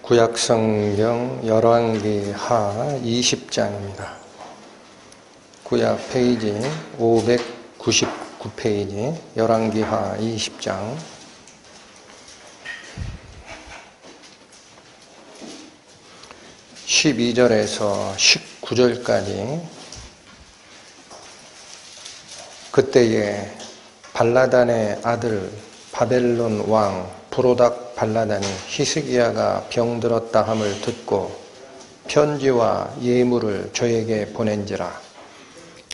구약성경 열왕기하 20장입니다. 구약 페이지 599페이지 열왕기하 20장 12절에서 19절까지. 그때에 발라단의 아들 바벨론 왕 브로닥 발라단이 히스기야가 병들었다 함을 듣고 편지와 예물을 저에게 보낸지라.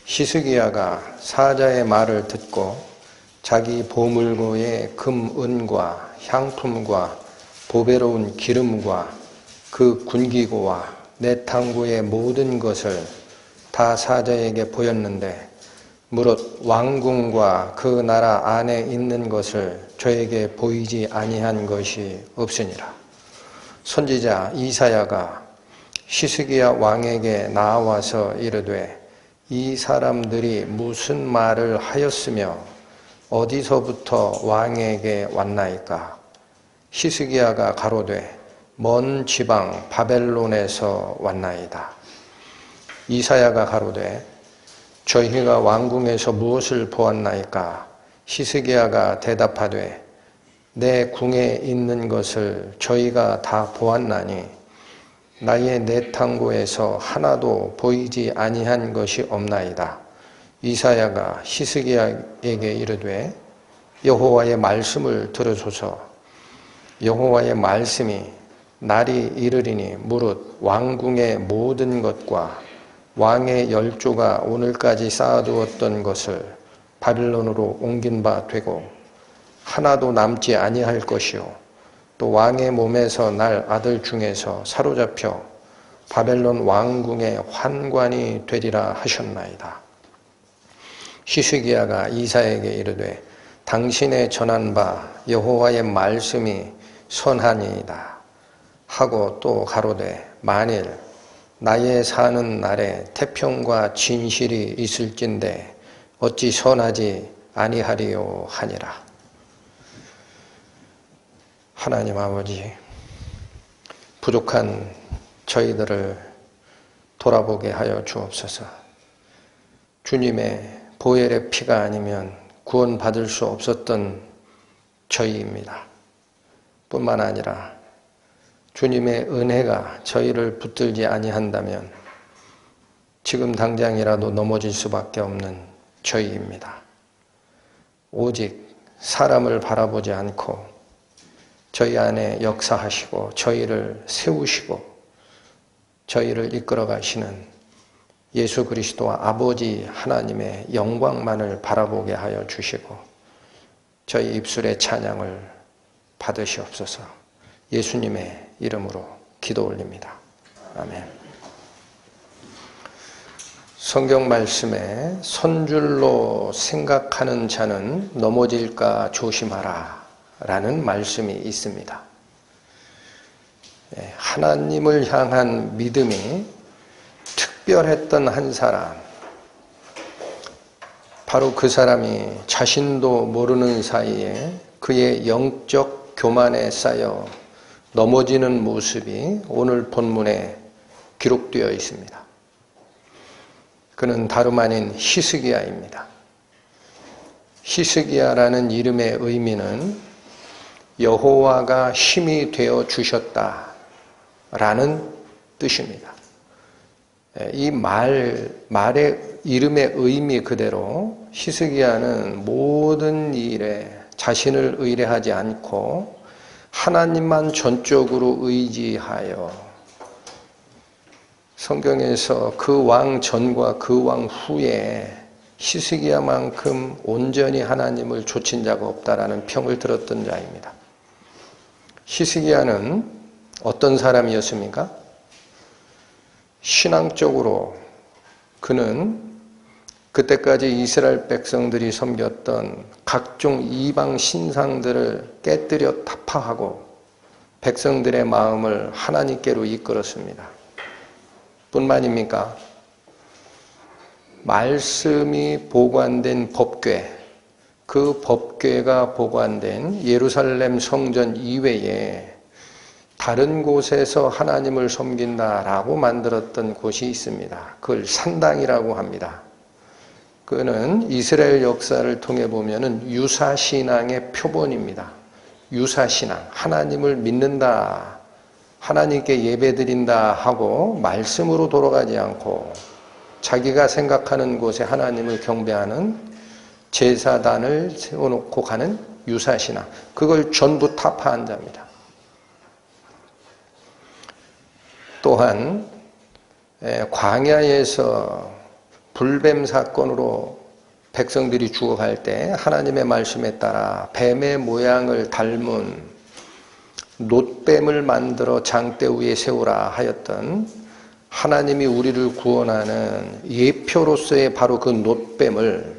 히스기야가 사자의 말을 듣고 자기 보물고의 금, 은과 향품과 보배로운 기름과 그 군기고와 내탕고의 모든 것을 다 사자에게 보였는데 무릇 왕궁과 그 나라 안에 있는 것을 저에게 보이지 아니한 것이 없으니라. 선지자 이사야가 히스기야 왕에게 나와서 이르되 이 사람들이 무슨 말을 하였으며 어디서부터 왕에게 왔나이까? 히스기야가 가로되 먼 지방 바벨론에서 왔나이다. 이사야가 가로되 저희가 왕궁에서 무엇을 보았나이까? 히스기야가 대답하되 내 궁에 있는 것을 저희가 다 보았나니 나의 내탕고에서 하나도 보이지 아니한 것이 없나이다. 이사야가 히스기야에게 이르되 여호와의 말씀을 들으소서. 여호와의 말씀이 날이 이르리니 무릇 왕궁의 모든 것과 왕의 열조가 오늘까지 쌓아두었던 것을 바빌론으로 옮긴 바 되고 하나도 남지 아니할 것이요 또 왕의 몸에서 날 아들 중에서 사로잡혀 바벨론 왕궁의 환관이 되리라 하셨나이다. 히스기야가 이사야에게 이르되 당신의 전한 바 여호와의 말씀이 선하니이다 하고 또 가로되 만일 나의 사는 날에 태평과 진실이 있을진데 어찌 선하지 아니하리요 하니라. 하나님 아버지, 부족한 저희들을 돌아보게 하여 주옵소서. 주님의 보혈의 피가 아니면 구원받을 수 없었던 저희입니다. 뿐만 아니라 주님의 은혜가 저희를 붙들지 아니한다면 지금 당장이라도 넘어질 수밖에 없는 저희입니다. 오직 사람을 바라보지 않고 저희 안에 역사하시고 저희를 세우시고 저희를 이끌어 가시는 예수 그리스도와 아버지 하나님의 영광만을 바라보게 하여 주시고 저희 입술의 찬양을 받으시옵소서. 예수님의 이름으로 기도 올립니다. 아멘. 성경 말씀에 선줄로 생각하는 자는 넘어질까 조심하라 라는 말씀이 있습니다. 하나님을 향한 믿음이 특별했던 한 사람, 바로 그 사람이 자신도 모르는 사이에 그의 영적 교만에 쌓여 넘어지는 모습이 오늘 본문에 기록되어 있습니다. 그는 다름 아닌 히스기야입니다. 히스기야라는 이름의 의미는 여호와가 힘이 되어 주셨다라는 뜻입니다. 이 말의 이름의 의미 그대로 히스기야는 모든 일에 자신을 의뢰하지 않고 하나님만 전적으로 의지하여 성경에서 그 왕 전과 그 왕 후에 히스기야만큼 온전히 하나님을 좇은 자가 없다라는 평을 들었던 자입니다. 히스기야는 어떤 사람이었습니까? 신앙적으로 그는 그때까지 이스라엘 백성들이 섬겼던 각종 이방 신상들을 깨뜨려 타파하고 백성들의 마음을 하나님께로 이끌었습니다. 뿐만입니까? 말씀이 보관된 법궤, 그 법궤가 보관된 예루살렘 성전 이외에 다른 곳에서 하나님을 섬긴다라고 만들었던 곳이 있습니다. 그걸 산당이라고 합니다. 그는 이스라엘 역사를 통해 보면은 유사신앙의 표본입니다. 유사신앙, 하나님을 믿는다, 하나님께 예배드린다 하고 말씀으로 돌아가지 않고 자기가 생각하는 곳에 하나님을 경배하는 제사단을 세워놓고 가는 유사신앙, 그걸 전부 타파한 자입니다. 또한 광야에서 불뱀 사건으로 백성들이 죽어갈 때 하나님의 말씀에 따라 뱀의 모양을 닮은 놋뱀을 만들어 장대 위에 세우라 하였던 하나님이 우리를 구원하는 예표로서의 바로 그 놋뱀을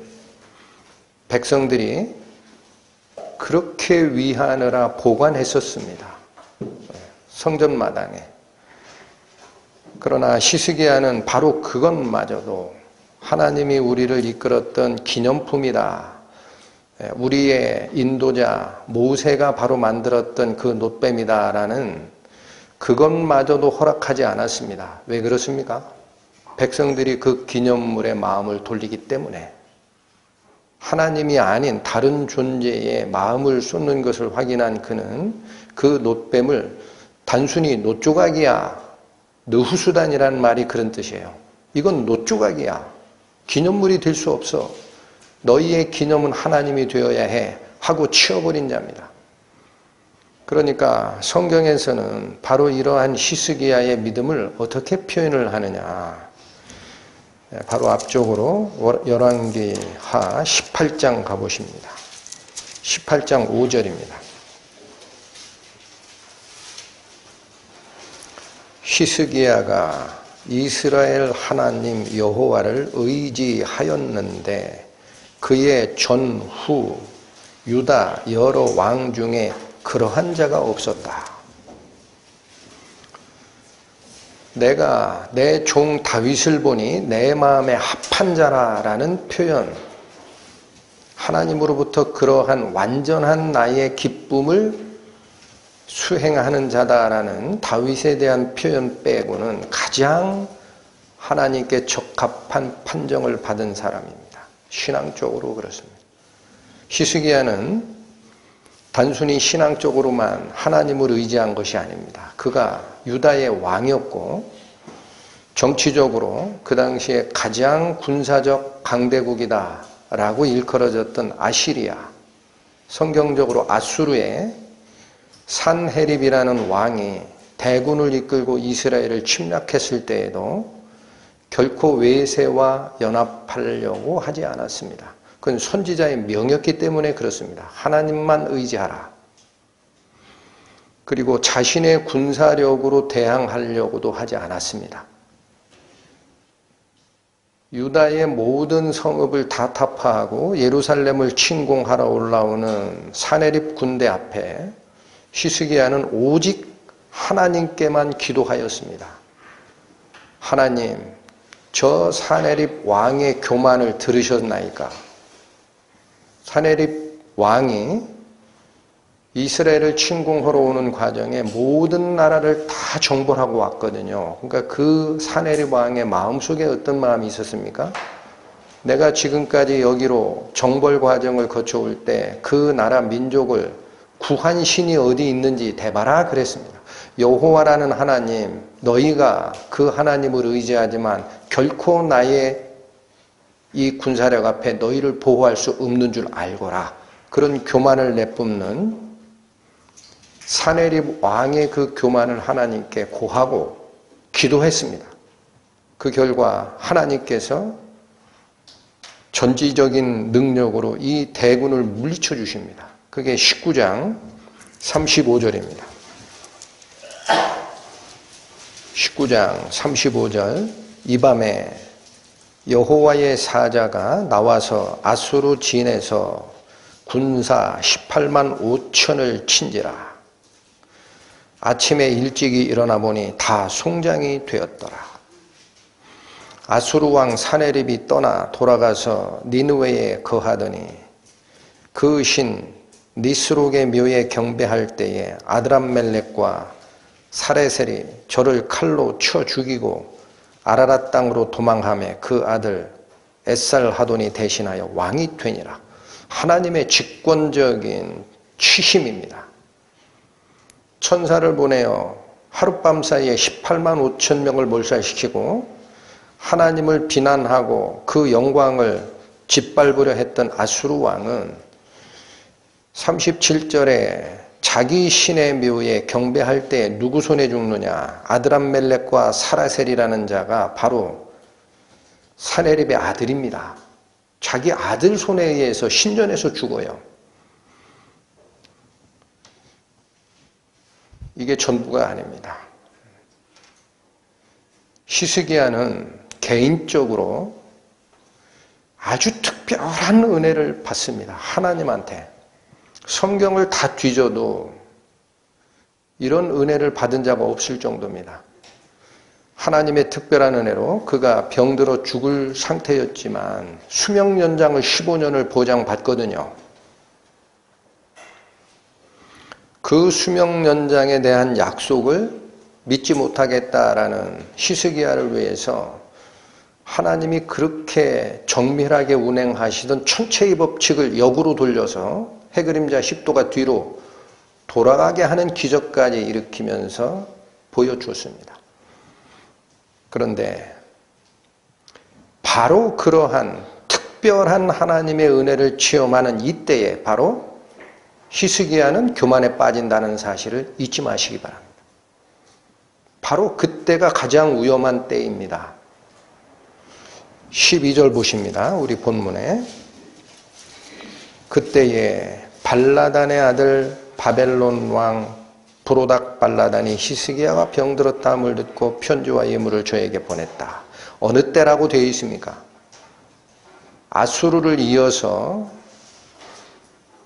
백성들이 그렇게 위하느라 보관했었습니다. 성전마당에. 그러나 히스기야는 바로 그것마저도 하나님이 우리를 이끌었던 기념품이다, 우리의 인도자 모세가 바로 만들었던 그 놋뱀이다 라는 그것마저도 허락하지 않았습니다. 왜 그렇습니까? 백성들이 그 기념물에 마음을 돌리기 때문에, 하나님이 아닌 다른 존재에 마음을 쏟는 것을 확인한 그는 그 놋뱀을 단순히 놋조각이야, 느후수단이라는 말이 그런 뜻이에요. 이건 놋조각이야, 기념물이 될 수 없어, 너희의 기념은 하나님이 되어야 해 하고 치워버린 자입니다. 그러니까 성경에서는 바로 이러한 히스기야의 믿음을 어떻게 표현을 하느냐, 바로 앞쪽으로 열왕기하 18장 가보십니다. 18장 5절입니다. 히스기야가 이스라엘 하나님 여호와를 의지하였는데 그의 전후 유다 여러 왕 중에 그러한 자가 없었다. 내가 내 종 다윗을 보니 내 마음에 합한 자라라는 표현, 하나님으로부터 그러한 완전한 나의 기쁨을 수행하는 자다라는 다윗에 대한 표현 빼고는 가장 하나님께 적합한 판정을 받은 사람입니다. 신앙적으로 그렇습니다. 히스기야는 단순히 신앙적으로만 하나님을 의지한 것이 아닙니다. 그가 유다의 왕이었고 정치적으로 그 당시에 가장 군사적 강대국이다 라고 일컬어졌던 아시리아, 성경적으로 아수르의 산헤립이라는 왕이 대군을 이끌고 이스라엘을 침략했을 때에도 결코 외세와 연합하려고 하지 않았습니다. 그건 선지자의 명이었기 때문에 그렇습니다. 하나님만 의지하라. 그리고 자신의 군사력으로 대항하려고도 하지 않았습니다. 유다의 모든 성읍을 다 타파하고 예루살렘을 침공하러 올라오는 산헤립 군대 앞에 히스기야는 오직 하나님께만 기도하였습니다. 하나님, 저 산헤립 왕의 교만을 들으셨나이까? 산헤립 왕이 이스라엘을 침공하러 오는 과정에 모든 나라를 다 정벌하고 왔거든요. 그러니까 그 산헤립 왕의 마음속에 어떤 마음이 있었습니까? 내가 지금까지 여기로 정벌 과정을 거쳐올 때 그 나라 민족을 구한 신이 어디 있는지 대봐라 그랬습니다. 여호와라는 하나님, 너희가 그 하나님을 의지하지만 결코 나의 이 군사력 앞에 너희를 보호할 수 없는 줄 알거라. 그런 교만을 내뿜는 산헤립 왕의 그 교만을 하나님께 고하고 기도했습니다. 그 결과 하나님께서 전지적인 능력으로 이 대군을 물리쳐 주십니다. 그게 19장 35절입니다. 19장 35절, 이 밤에 여호와의 사자가 나와서 아수르 진에서 군사 18만 5천을 친지라. 아침에 일찍이 일어나 보니 다 송장이 되었더라. 아수르 왕 산헤립이 떠나 돌아가서 니느웨에 거하더니 그 신 니스록의 묘에 경배할 때에 아드람멜렉과 사레셀이 저를 칼로 쳐 죽이고 아라랏 땅으로 도망하며 그 아들 에살하돈이 대신하여 왕이 되니라. 하나님의 직권적인 취심입니다. 천사를 보내어 하룻밤 사이에 18만 5천 명을 몰살시키고 하나님을 비난하고 그 영광을 짓밟으려 했던 아수르 왕은 37절에 자기 신의 묘에 경배할 때 누구 손에 죽느냐? 아드람멜렉과 사라셀이라는 자가 바로 사네립의 아들입니다. 자기 아들 손에 의해서 신전에서 죽어요. 이게 전부가 아닙니다. 히스기야는 개인적으로 아주 특별한 은혜를 받습니다. 하나님한테. 성경을 다 뒤져도 이런 은혜를 받은 자가 없을 정도입니다. 하나님의 특별한 은혜로 그가 병들어 죽을 상태였지만 수명 연장을 15년을 보장받거든요. 그 수명 연장에 대한 약속을 믿지 못하겠다라는 히스기야를 위해서 하나님이 그렇게 정밀하게 운행하시던 천체의 법칙을 역으로 돌려서 해그림자 10도가 뒤로 돌아가게 하는 기적까지 일으키면서 보여주었습니다. 그런데 바로 그러한 특별한 하나님의 은혜를 체험하는 이때에 바로 히스기야는 교만에 빠진다는 사실을 잊지 마시기 바랍니다. 바로 그때가 가장 위험한 때입니다. 12절 보십니다. 우리 본문에 그때에 발라단의 아들 바벨론 왕 브로닥 발라단이 히스기야가 병들었다함을 듣고 편지와 예물을 저에게 보냈다. 어느 때라고 되어 있습니까? 아수르를 이어서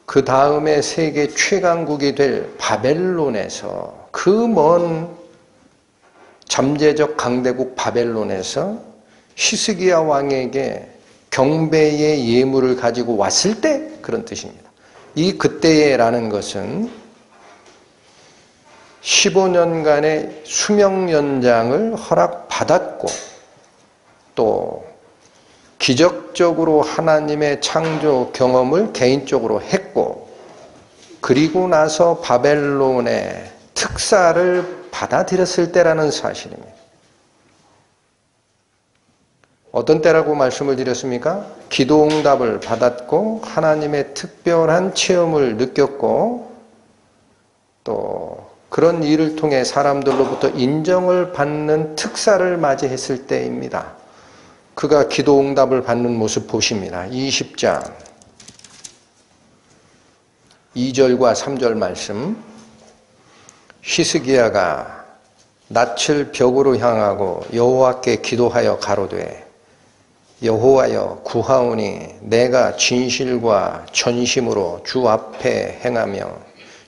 그 다음에 세계 최강국이 될 바벨론에서 그 먼 잠재적 강대국 바벨론에서 히스기야 왕에게 경배의 예물을 가지고 왔을 때 그런 뜻입니다. 이 그때에라는 것은 15년간의 수명 연장을 허락받았고 또 기적적으로 하나님의 창조 경험을 개인적으로 했고 그리고 나서 바벨론의 특사를 받아들였을 때라는 사실입니다. 어떤 때라고 말씀을 드렸습니까? 기도응답을 받았고 하나님의 특별한 체험을 느꼈고 또 그런 일을 통해 사람들로부터 인정을 받는 특사를 맞이했을 때입니다. 그가 기도응답을 받는 모습 보십니다. 20장 2절과 3절 말씀. 히스기야가 낯을 벽으로 향하고 여호와께 기도하여 가로되 여호와여 구하오니 내가 진실과 전심으로 주 앞에 행하며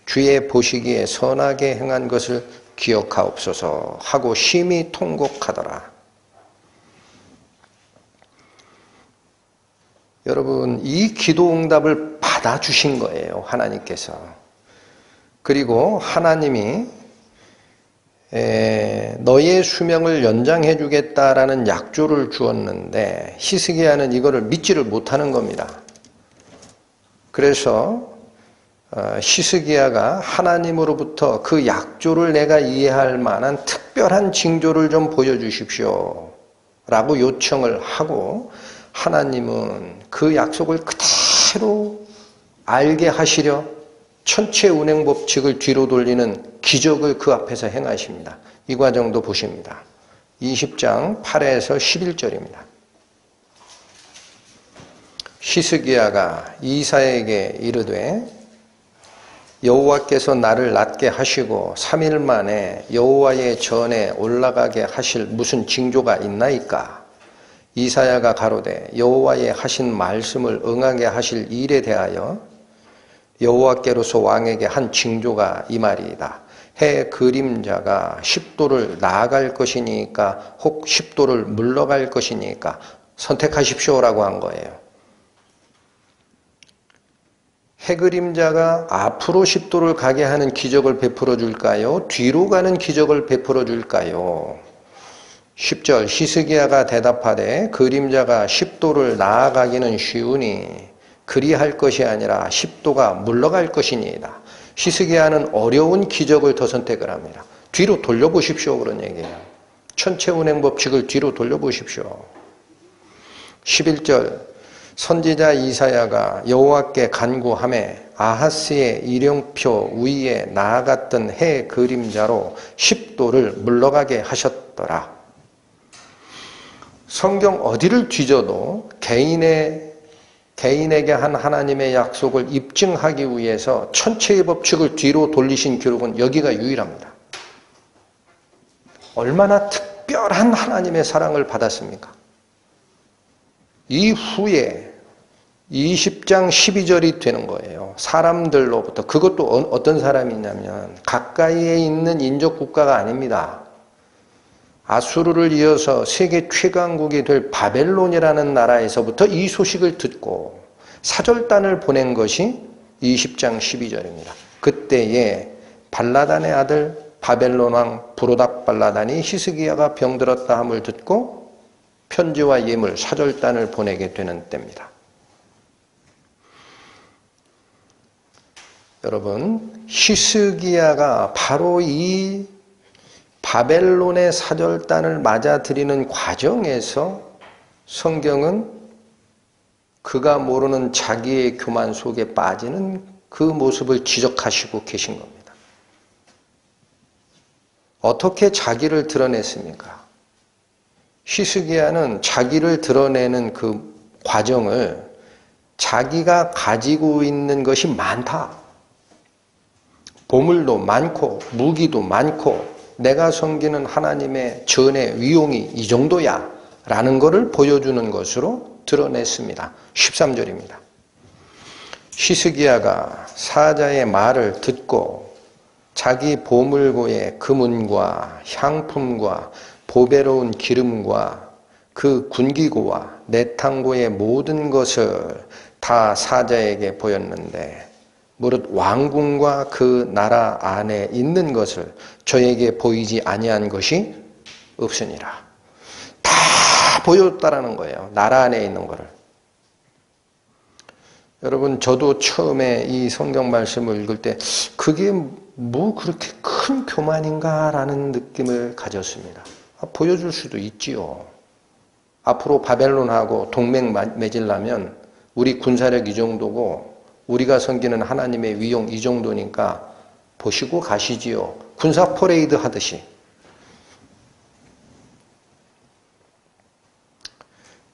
주의 보시기에 선하게 행한 것을 기억하옵소서 하고 심히 통곡하더라. 여러분, 이 기도응답을 받아주신 거예요, 하나님께서. 그리고 하나님이 너의 수명을 연장해 주겠다라는 약조를 주었는데 히스기야는 이거를 믿지를 못하는 겁니다. 그래서 히스기야가 하나님으로부터 그 약조를 내가 이해할 만한 특별한 징조를 좀 보여주십시오 라고 요청을 하고 하나님은 그 약속을 그대로 알게 하시려 천체 운행 법칙을 뒤로 돌리는 기적을 그 앞에서 행하십니다. 이 과정도 보십니다. 20장 8에서 11절입니다. 히스기야가 이사야에게 이르되 여호와께서 나를 낫게 하시고 3일 만에 여호와의 전에 올라가게 하실 무슨 징조가 있나이까? 이사야가 가로되 여호와의 하신 말씀을 응하게 하실 일에 대하여 여호와께로서 왕에게 한 징조가 이 말이다. 해 그림자가 10도를 나아갈 것이니까 혹 10도를 물러갈 것이니까 선택하십시오라고 한 거예요. 해그림자가 앞으로 10도를 가게 하는 기적을 베풀어 줄까요? 뒤로 가는 기적을 베풀어 줄까요? 10절 히스기야가 대답하되 그림자가 10도를 나아가기는 쉬우니 그리할 것이 아니라 10도가 물러갈 것이니이다. 히스기야는 어려운 기적을 더 선택을 합니다. 뒤로 돌려보십시오 그런 얘기예요. 천체운행 법칙을 뒤로 돌려보십시오. 11절 선지자 이사야가 여호와께 간구하매 아하스의 일령표 위에 나아갔던 해 그림자로 10도를 물러가게 하셨더라. 성경 어디를 뒤져도 개인에게 한 하나님의 약속을 입증하기 위해서 천체의 법칙을 뒤로 돌리신 기록은 여기가 유일합니다. 얼마나 특별한 하나님의 사랑을 받았습니까? 이후에 20장 12절이 되는 거예요. 사람들로부터. 그것도 어떤 사람이냐면 가까이에 있는 인접 국가가 아닙니다. 아수르를 이어서 세계 최강국이 될 바벨론이라는 나라에서부터 이 소식을 듣고 사절단을 보낸 것이 20장 12절입니다. 그때에 발라단의 아들 바벨론 왕 부로닥 발라단이 히스기야가 병들었다 함을 듣고 편지와 예물 사절단을 보내게 되는 때입니다. 여러분, 히스기야가 바로 이 바벨론의 사절단을 맞아들이는 과정에서 성경은 그가 모르는 자기의 교만 속에 빠지는 그 모습을 지적하시고 계신 겁니다. 어떻게 자기를 드러냈습니까? 히스기야는 자기를 드러내는 그 과정을 자기가 가지고 있는 것이 많다. 보물도 많고 무기도 많고 내가 섬기는 하나님의 전의 위용이 이 정도야 라는 것을 보여주는 것으로 드러냈습니다. 13절입니다. 히스기야가 사자의 말을 듣고 자기 보물고의 금은과 향품과 보배로운 기름과 그 군기고와 내탕고의 모든 것을 다 사자에게 보였는데 무릇 왕궁과 그 나라 안에 있는 것을 저에게 보이지 아니한 것이 없으니라. 다 보였다라는 거예요. 나라 안에 있는 거를. 여러분, 저도 처음에 이 성경 말씀을 읽을 때 그게 뭐 그렇게 큰 교만인가라는 느낌을 가졌습니다. 보여줄 수도 있지요. 앞으로 바벨론하고 동맹 맺으려면 우리 군사력 이 정도고 우리가 섬기는 하나님의 위용 이 정도니까 보시고 가시지요. 군사 퍼레이드 하듯이.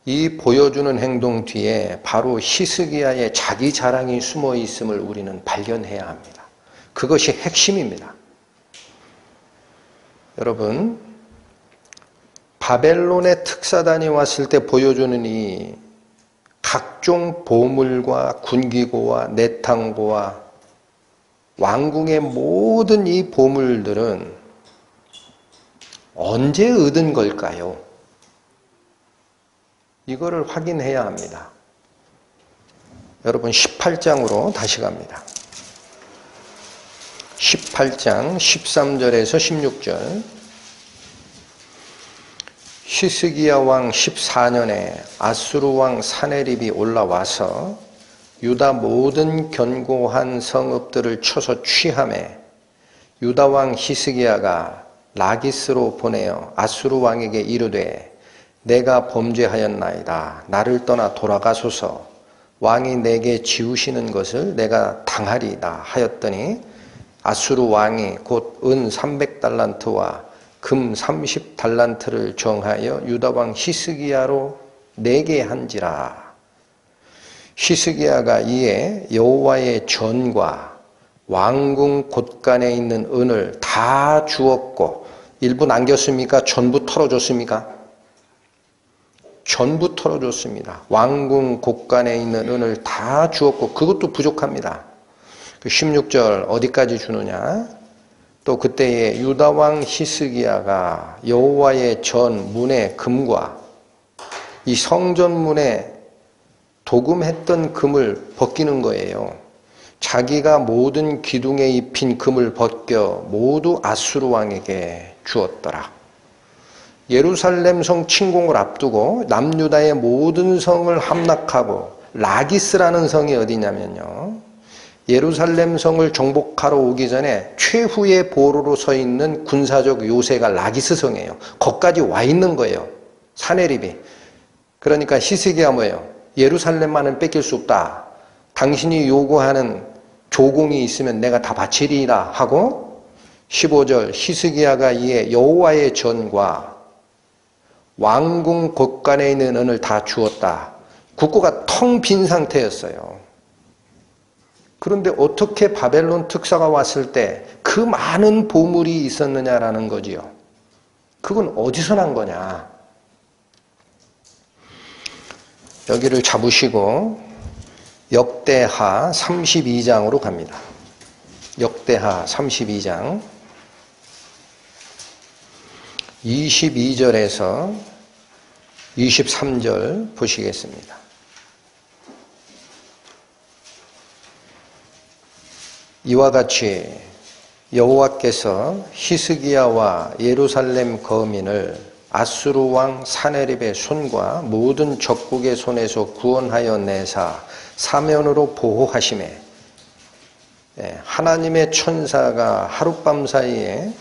이 보여주는 행동 뒤에 바로 히스기야의 자기 자랑이 숨어 있음을 우리는 발견해야 합니다. 그것이 핵심입니다. 여러분, 바벨론의 특사단이 왔을 때 보여주는 이 각종 보물과 군기고와 내탕고와 왕궁의 모든 이 보물들은 언제 얻은 걸까요? 이거를 확인해야 합니다. 여러분 18장으로 다시 갑니다. 18장 13절에서 16절 히스기야 왕 14년에 아수르 왕 사네립이 올라와서 유다 모든 견고한 성읍들을 쳐서 취하매 유다 왕 히스기야가 라기스로 보내어 아수르 왕에게 이르되 내가 범죄하였나이다. 나를 떠나 돌아가소서. 왕이 내게 지우시는 것을 내가 당하리이다 하였더니 아수르 왕이 곧 은 300달란트와 금 30달란트를 정하여 유다 왕 히스기야로 내게 한지라. 히스기야가 이에 여호와의 전과 왕궁 곳간에 있는 은을 다 주었고 일부 남겼습니까? 전부 털어줬습니까? 전부 털어줬습니다. 왕궁 곳간에 있는 은을 다 주었고 그것도 부족합니다. 16절 어디까지 주느냐? 또 그때에 유다 왕 히스기야가 여호와의 전 문의 금과 이 성전 문에 도금했던 금을 벗기는 거예요. 자기가 모든 기둥에 입힌 금을 벗겨 모두 아수르 왕에게 주었더라. 예루살렘 성 침공을 앞두고 남유다의 모든 성을 함락하고 라기스라는 성이 어디냐면요, 예루살렘 성을 정복하러 오기 전에 최후의 보루로 서 있는 군사적 요새가 라기스 성이에요. 거기까지 와 있는 거예요, 사내립이. 그러니까 히스기야 뭐예요? 예루살렘만은 뺏길 수 없다. 당신이 요구하는 조공이 있으면 내가 다 바치리라 하고, 15절 히스기야가 이에 여호와의 전과 왕궁 곳간에 있는 은을 다 주었다. 국고가 텅 빈 상태였어요. 그런데 어떻게 바벨론 특사가 왔을 때 그 많은 보물이 있었느냐라는 거지요. 그건 어디서 난 거냐. 여기를 잡으시고 역대하 32장으로 갑니다. 역대하 32장 22절에서 23절 보시겠습니다. 이와 같이 여호와께서 히스기야와 예루살렘 거민을 아수르 왕 사네립의 손과 모든 적국의 손에서 구원하여 내사 사면으로 보호하시매, 하나님의 천사가 하룻밤 사이에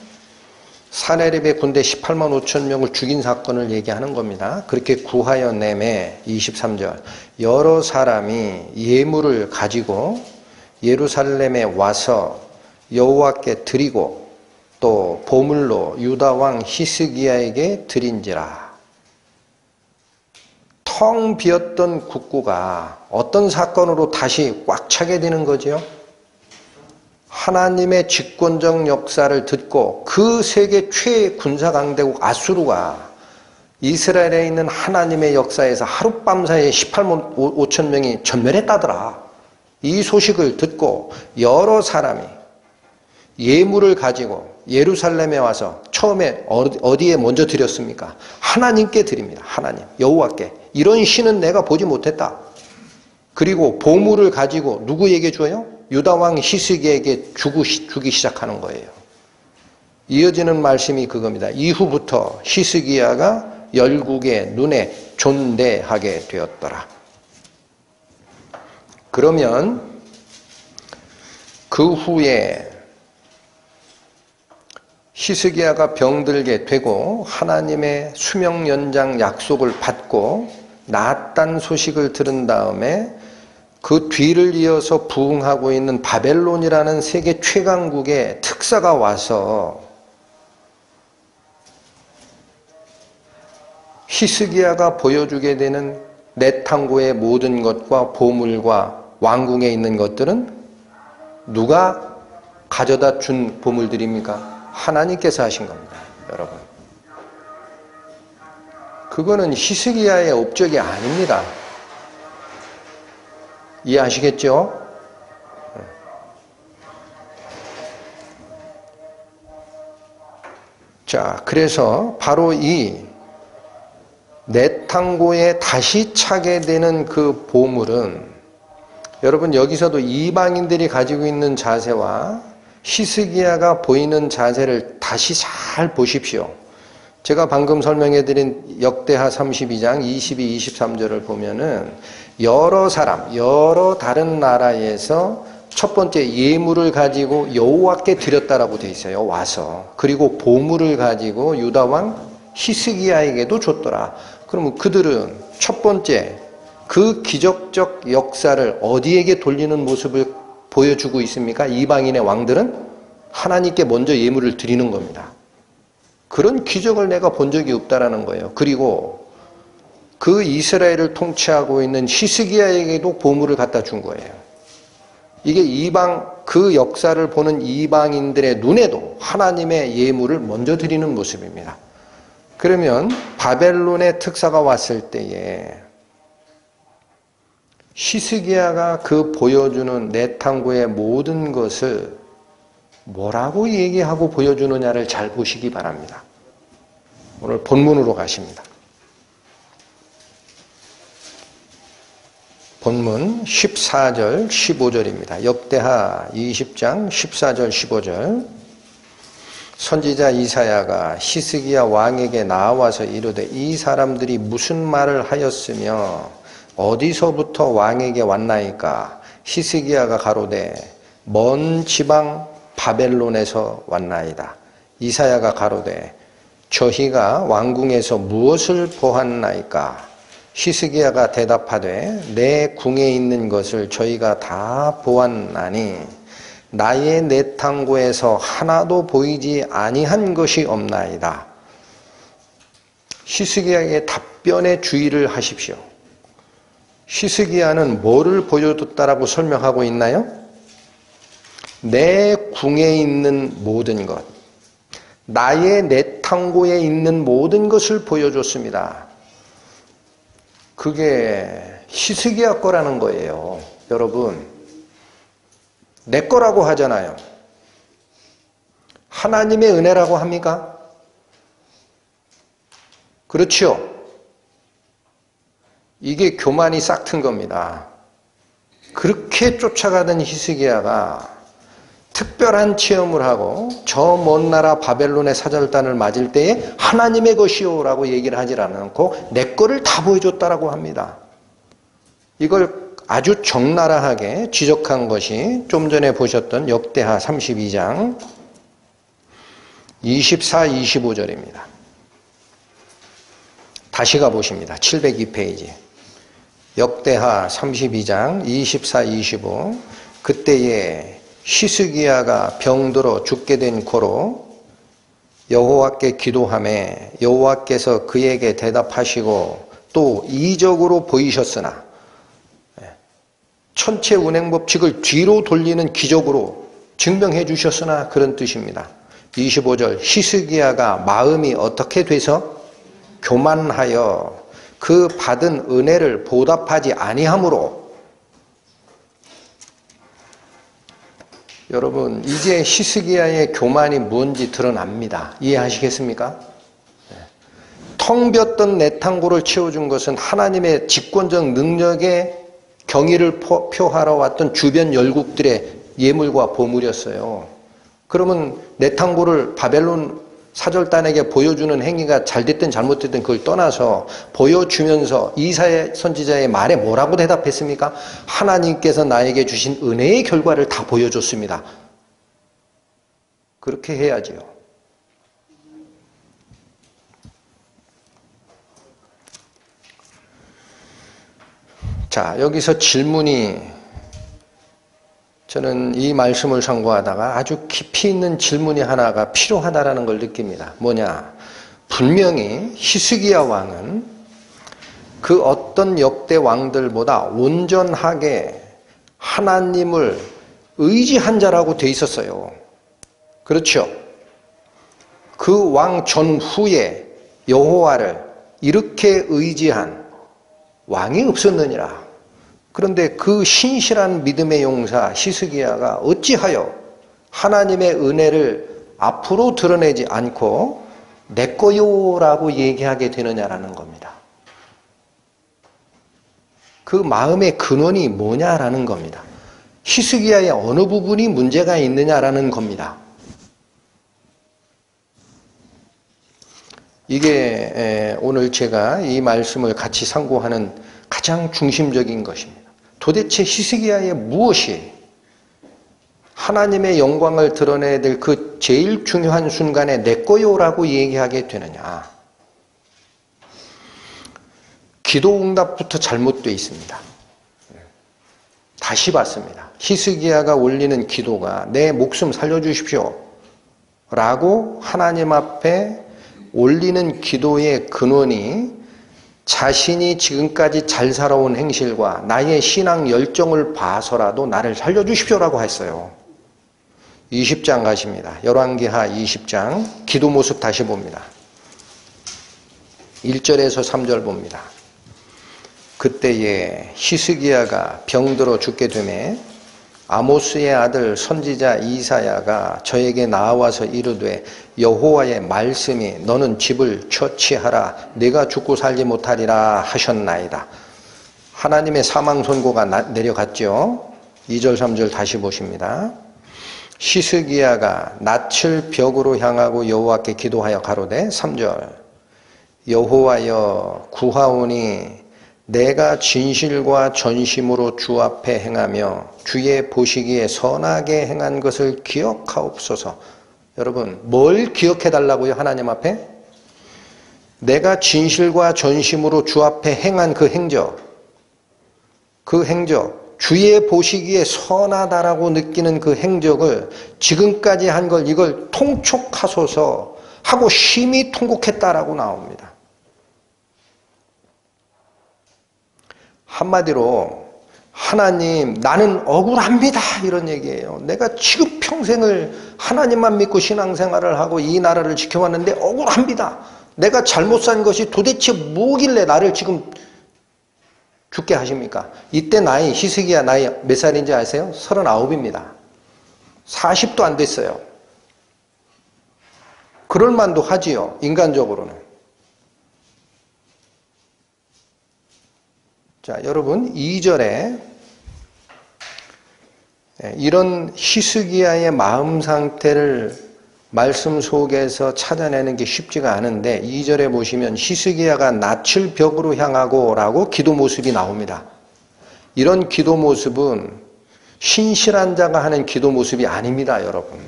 사네립의 군대 18만 5천 명을 죽인 사건을 얘기하는 겁니다. 그렇게 구하여 내매 23절 여러 사람이 예물을 가지고 예루살렘에 와서 여호와께 드리고 또 보물로 유다 왕 히스기야에게 드린지라. 텅 비었던 국구가 어떤 사건으로 다시 꽉 차게 되는 거죠? 하나님의 집권적 역사를 듣고 그 세계 최애 군사 강대국 아수르가 이스라엘에 있는 하나님의 역사에서 하룻밤 사이에 18만 5천 명이 전멸했다더라. 이 소식을 듣고 여러 사람이 예물을 가지고 예루살렘에 와서 처음에 어디에 먼저 드렸습니까? 하나님께 드립니다. 하나님, 여호와께. 이런 신은 내가 보지 못했다. 그리고 보물을 가지고 누구에게 줘요? 유다 왕 히스기야에게 주기 시작하는 거예요. 이어지는 말씀이 그겁니다. 이후부터 히스기야가 열국의 눈에 존대하게 되었더라. 그러면 그 후에 히스기야가 병들게 되고 하나님의 수명 연장 약속을 받고 낫단 소식을 들은 다음에 그 뒤를 이어서 부흥하고 있는 바벨론이라는 세계 최강국의 특사가 와서 히스기야가 보여주게 되는 넷탕고의 모든 것과 보물과 왕궁에 있는 것들은 누가 가져다 준 보물들입니까? 하나님께서 하신 겁니다, 여러분. 그거는 히스기야의 업적이 아닙니다. 이해하시겠죠? 자, 그래서 바로 이 넷탕고에 다시 차게 되는 그 보물은 여러분 여기서도 이방인들이 가지고 있는 자세와 히스기야가 보이는 자세를 다시 잘 보십시오. 제가 방금 설명해드린 역대하 32장 22, 23절을 보면은 여러 사람, 여러 다른 나라에서 첫 번째 예물을 가지고 여호와께 드렸다라고 돼 있어요. 와서. 그리고 보물을 가지고 유다 왕 히스기야에게도 줬더라. 그러면 그들은 첫 번째 그 기적적 역사를 어디에게 돌리는 모습을 보여주고 있습니까? 이방인의 왕들은 하나님께 먼저 예물을 드리는 겁니다. 그런 기적을 내가 본 적이 없다라는 거예요. 그리고 그 이스라엘을 통치하고 있는 히스기야에게도 보물을 갖다 준 거예요. 이게 그 역사를 보는 이방인들의 눈에도 하나님의 예물을 먼저 드리는 모습입니다. 그러면 바벨론의 특사가 왔을 때에 히스기야가 그 보여주는 넷탕고의 모든 것을 뭐라고 얘기하고 보여주느냐를 잘 보시기 바랍니다. 오늘 본문으로 가십니다. 본문 14절 15절입니다. 역대하 20장 14절 15절. 선지자 이사야가 히스기야 왕에게 나와서 이르되 이 사람들이 무슨 말을 하였으며 어디서부터 왕에게 왔나이까? 히스기야가 가로되 먼 지방 바벨론에서 왔나이다. 이사야가 가로되 저희가 왕궁에서 무엇을 보았나이까? 히스기야가 대답하되 내 궁에 있는 것을 저희가 다 보았나니 나의 내탕고에서 하나도 보이지 아니한 것이 없나이다. 히스기야의 답변에 주의를 하십시오. 히스기야는 뭐를 보여줬다라고 설명하고 있나요? 내 궁에 있는 모든 것, 나의 내탕고에 있는 모든 것을 보여줬습니다. 그게 히스기야 거라는 거예요. 여러분, 내 거라고 하잖아요. 하나님의 은혜라고 합니까? 그렇죠? 이게 교만이 싹튼 겁니다. 그렇게 쫓아가던 히스기야가 특별한 체험을 하고 저 먼 나라 바벨론의 사절단을 맞을 때에 하나님의 것이요 라고 얘기를 하질 않고 내 거를 다 보여줬다라고 합니다. 이걸 아주 적나라하게 지적한 것이 좀 전에 보셨던 역대하 32장 24, 25절입니다. 다시 가보십니다. 702페이지. 역대하 32장 24, 25. 그때에 히스기야가 병들어 죽게 된 고로 여호와께 기도하매 여호와께서 그에게 대답하시고 또 이적으로 보이셨으나 천체 운행 법칙을 뒤로 돌리는 기적으로 증명해 주셨으나 그런 뜻입니다. 25절 히스기야가 마음이 어떻게 돼서 교만하여 그 받은 은혜를 보답하지 아니하므로. 여러분, 이제 히스기야의 교만이 뭔지 드러납니다. 이해하시겠습니까? 텅 비었던 내탕고를 채워준 것은 하나님의 집권적 능력에 경의를 표하러 왔던 주변 열국들의 예물과 보물이었어요. 그러면 내탕고를 바벨론 사절단에게 보여주는 행위가 잘됐든 잘못됐든 그걸 떠나서 보여주면서 이사야 선지자의 말에 뭐라고 대답했습니까? 하나님께서 나에게 주신 은혜의 결과를 다 보여줬습니다. 그렇게 해야지요. 자, 여기서 질문이, 저는 이 말씀을 상고하다가 아주 깊이 있는 질문이 하나가 필요하다라는 걸 느낍니다. 뭐냐? 분명히 히스기야 왕은 그 어떤 역대 왕들보다 온전하게 하나님을 의지한 자라고 돼 있었어요. 그렇죠? 그 왕 전후에 여호와를 이렇게 의지한 왕이 없었느니라. 그런데 그 신실한 믿음의 용사 히스기야가 어찌하여 하나님의 은혜를 앞으로 드러내지 않고 내 거요라고 얘기하게 되느냐라는 겁니다. 그 마음의 근원이 뭐냐라는 겁니다. 히스기야의 어느 부분이 문제가 있느냐라는 겁니다. 이게 오늘 제가 이 말씀을 같이 상고하는 가장 중심적인 것입니다. 도대체 히스기야의 무엇이 하나님의 영광을 드러내야 될 그 제일 중요한 순간에 내 거요라고 얘기하게 되느냐. 기도 응답부터 잘못되어 있습니다. 다시 봤습니다. 히스기야가 올리는 기도가 내 목숨 살려주십시오 라고 하나님 앞에 올리는 기도의 근원이 자신이 지금까지 잘 살아온 행실과 나의 신앙 열정을 봐서라도 나를 살려주십시오라고 했어요. 20장 가십니다. 열왕기하 20장 기도 모습 다시 봅니다. 1절에서 3절 봅니다. 그때에 히스기야가 병들어 죽게 되매 아모스의 아들 선지자 이사야가 저에게 나와서 이르되 여호와의 말씀이 너는 집을 처치하라 내가 죽고 살지 못하리라 하셨나이다. 하나님의 사망 선고가 내려갔죠. 2절 3절 다시 보십니다. 히스기야가 낯을 벽으로 향하고 여호와께 기도하여 가로되 3절 여호와여 구하오니 내가 진실과 전심으로 주 앞에 행하며 주의 보시기에 선하게 행한 것을 기억하옵소서. 여러분 뭘 기억해 달라고요? 하나님 앞에? 내가 진실과 전심으로 주 앞에 행한 그 행적, 주의 보시기에 선하다라고 느끼는 그 행적을 지금까지 한 걸 이걸 통촉하소서 하고 심히 통곡했다라고 나옵니다. 한마디로 하나님 나는 억울합니다 이런 얘기예요. 내가 지금 평생을 하나님만 믿고 신앙생활을 하고 이 나라를 지켜왔는데 억울합니다. 내가 잘못 산 것이 도대체 뭐길래 나를 지금 죽게 하십니까? 이때 나이, 히스기야 나이 몇 살인지 아세요? 39입니다. 40도 안 됐어요. 그럴 만도 하지요, 인간적으로는. 자, 여러분 2절에 이런 히스기야의 마음 상태를 말씀 속에서 찾아내는 게 쉽지가 않은데 2절에 보시면 히스기야가 낯을 벽으로 향하고 라고 기도 모습이 나옵니다. 이런 기도 모습은 신실한 자가 하는 기도 모습이 아닙니다, 여러분.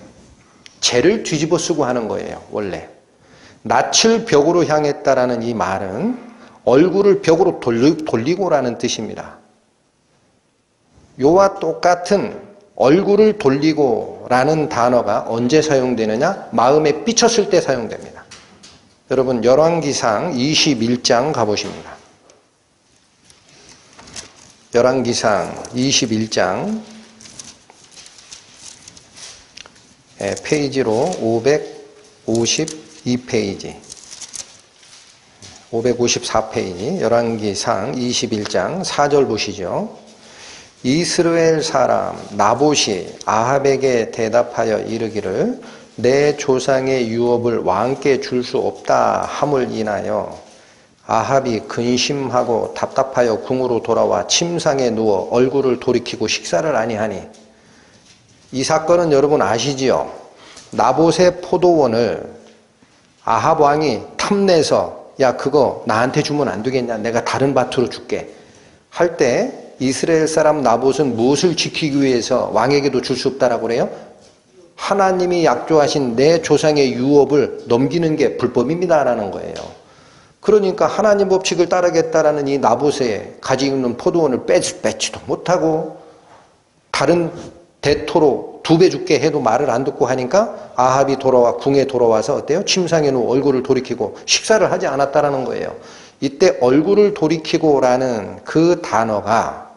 죄를 뒤집어 쓰고 하는 거예요, 원래. 낯을 벽으로 향했다라는 이 말은 얼굴을 벽으로 돌리고라는 뜻입니다. 요와 똑같은 얼굴을 돌리고 라는 단어가 언제 사용되느냐? 마음에 삐쳤을 때 사용됩니다. 여러분 열왕기상 21장 가보십니다. 열왕기상 21장 페이지로 552페이지 554페이지 열왕기상 21장 4절 보시죠. 이스라엘 사람 나봇이 아합에게 대답하여 이르기를 내 조상의 유업을 왕께 줄 수 없다 함을 인하여 아합이 근심하고 답답하여 궁으로 돌아와 침상에 누워 얼굴을 돌이키고 식사를 아니하니. 이 사건은 여러분 아시지요? 나봇의 포도원을 아합 왕이 탐내서 야 그거 나한테 주면 안 되겠냐, 내가 다른 밭으로 줄게 할 때 이스라엘 사람 나봇은 무엇을 지키기 위해서 왕에게도 줄 수 없다라고 그래요? 하나님이 약조하신 내 조상의 유업을 넘기는 게 불법입니다라는 거예요. 그러니까 하나님 법칙을 따르겠다라는 이 나봇의 가지고 있는 포도원을 뺏지도 못하고 다른 대토로 2배 줄게 해도 말을 안 듣고 하니까 아합이 돌아와 궁에 돌아와서 어때요? 침상에 누워 얼굴을 돌이키고 식사를 하지 않았다라는 거예요. 이때 얼굴을 돌이키고라는 그 단어가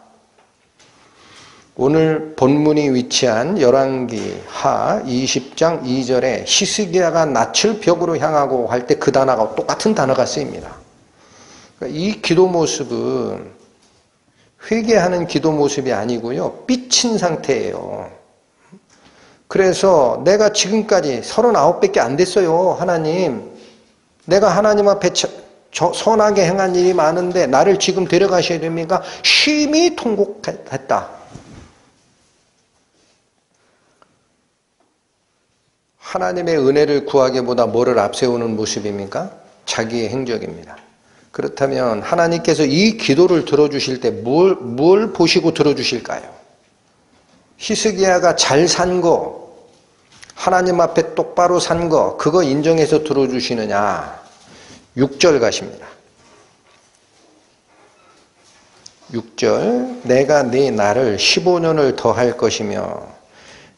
오늘 본문이 위치한 열왕기 하 20장 2절에 히스기야가 낯을 벽으로 향하고 할 때 그 단어가 똑같은 단어가 쓰입니다. 그러니까 이 기도 모습은 회개하는 기도 모습이 아니고요, 삐친 상태예요. 그래서 내가 지금까지 39밖에 안 됐어요. 하나님, 내가 하나님 앞에 선하게 행한 일이 많은데 나를 지금 데려가셔야 됩니까? 심히 통곡했다. 하나님의 은혜를 구하기보다 뭐를 앞세우는 모습입니까? 자기의 행적입니다. 그렇다면 하나님께서 이 기도를 들어주실 때 뭘 보시고 들어주실까요? 히스기야가 잘 산 거, 하나님 앞에 똑바로 산 거, 그거 인정해서 들어주시느냐? 6절 가십니다. 6절 내가 네 날을 15년을 더할 것이며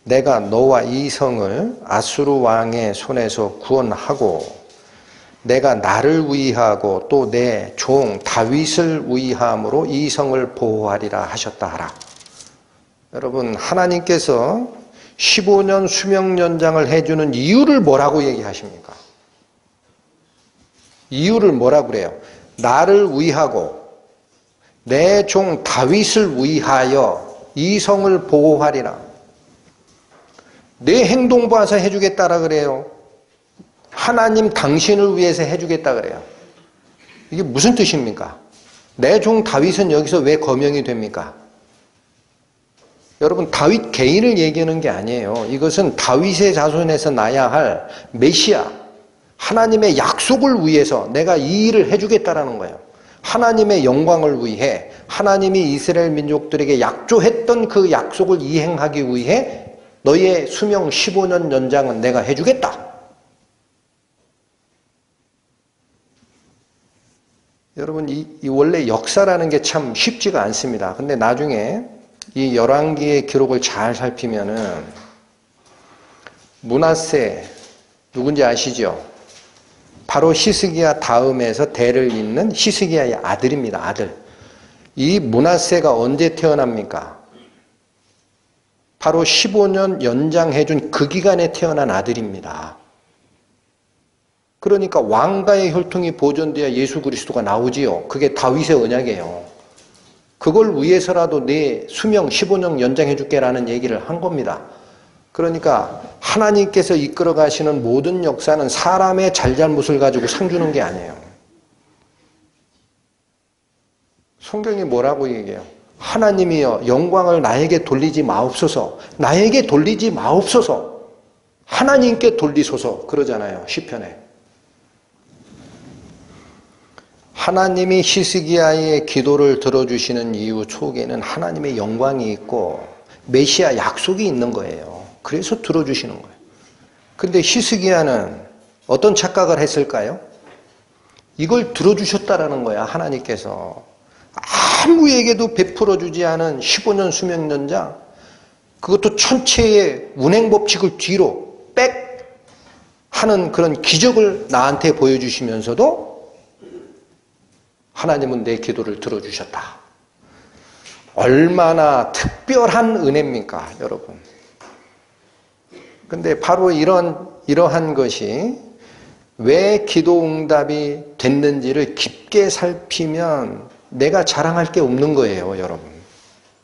내가 너와 이 성을 아수르 왕의 손에서 구원하고 내가 나를 위하고 또 내 종 다윗을 위함으로 이 성을 보호하리라 하셨다 하라. 여러분 하나님께서 15년 수명 연장을 해주는 이유를 뭐라고 얘기하십니까? 이유를 뭐라고 그래요? 나를 위하고 내 종 다윗을 위하여 이 성을 보호하리라. 내 행동 봐서 해주겠다라 그래요. 하나님 당신을 위해서 해주겠다 그래요. 이게 무슨 뜻입니까? 내 종 다윗은 여기서 왜 거명이 됩니까? 여러분, 다윗 개인을 얘기하는 게 아니에요. 이것은 다윗의 자손에서 나야 할 메시아, 하나님의 약속을 위해서 내가 이 일을 해주겠다라는 거예요. 하나님의 영광을 위해, 하나님이 이스라엘 민족들에게 약조했던 그 약속을 이행하기 위해 너의 수명 15년 연장은 내가 해주겠다. 여러분, 이 원래 역사라는 게 참 쉽지가 않습니다. 근데 나중에 이 열왕기의 기록을 잘 살피면은 므낫세 누군지 아시죠? 바로 히스기야 다음에서 대를 잇는 히스기야의 아들입니다. 아들. 이 므낫세가 언제 태어납니까? 바로 15년 연장해준 그 기간에 태어난 아들입니다. 그러니까 왕가의 혈통이 보존돼야 예수 그리스도가 나오지요. 그게 다윗의 언약이에요. 그걸 위해서라도 내 수명 15년 연장해줄게라는 얘기를 한 겁니다. 그러니까 하나님께서 이끌어 가시는 모든 역사는 사람의 잘잘못을 가지고 상 주는 게 아니에요. 성경이 뭐라고 얘기해요? 하나님이여 영광을 나에게 돌리지 마옵소서. 나에게 돌리지 마옵소서. 하나님께 돌리소서 그러잖아요. 시편에. 하나님이 히스기야의 기도를 들어주시는 이유 속에는 하나님의 영광이 있고 메시아 약속이 있는 거예요. 그래서 들어주시는 거예요. 근데 히스기야는 어떤 착각을 했을까요? 이걸 들어주셨다라는 거야, 하나님께서. 아무에게도 베풀어주지 않은 15년 수명 연장, 그것도 천체의 운행법칙을 뒤로 빽 하는 그런 기적을 나한테 보여주시면서도 하나님은 내 기도를 들어주셨다. 얼마나 특별한 은혜입니까, 여러분. 근데 바로 이러한 것이 왜 기도 응답이 됐는지를 깊게 살피면 내가 자랑할 게 없는 거예요, 여러분.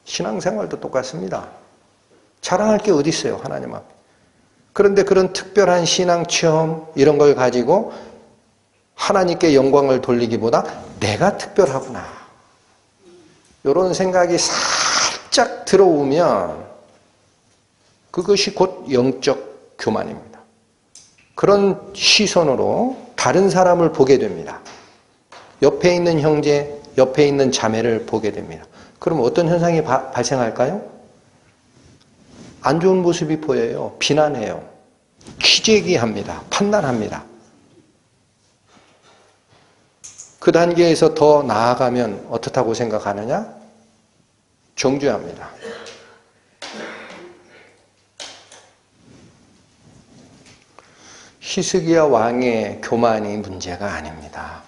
신앙생활도 똑같습니다. 자랑할 게 어디 있어요, 하나님 앞에. 그런데 그런 특별한 신앙 체험 이런 걸 가지고 하나님께 영광을 돌리기보다 내가 특별하구나. 이런 생각이 살짝 들어오면 그것이 곧 영적 교만입니다. 그런 시선으로 다른 사람을 보게 됩니다. 옆에 있는 형제, 옆에 있는 자매를 보게 됩니다. 그럼 어떤 현상이 발생할까요? 안 좋은 모습이 보여요. 비난해요. 취재기합니다. 판단합니다. 그 단계에서 더 나아가면 어떻다고 생각하느냐? 정죄합니다. 히스기야 왕의 교만이 문제가 아닙니다.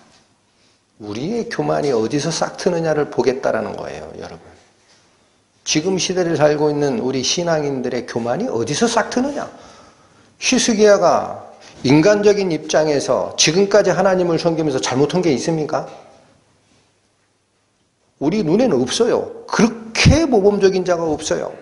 우리의 교만이 어디서 싹 트느냐를 보겠다라는 거예요, 여러분. 지금 시대를 살고 있는 우리 신앙인들의 교만이 어디서 싹 트느냐? 히스기야가 인간적인 입장에서 지금까지 하나님을 섬기면서 잘못한 게 있습니까? 우리 눈에는 없어요. 그렇게 모범적인 자가 없어요.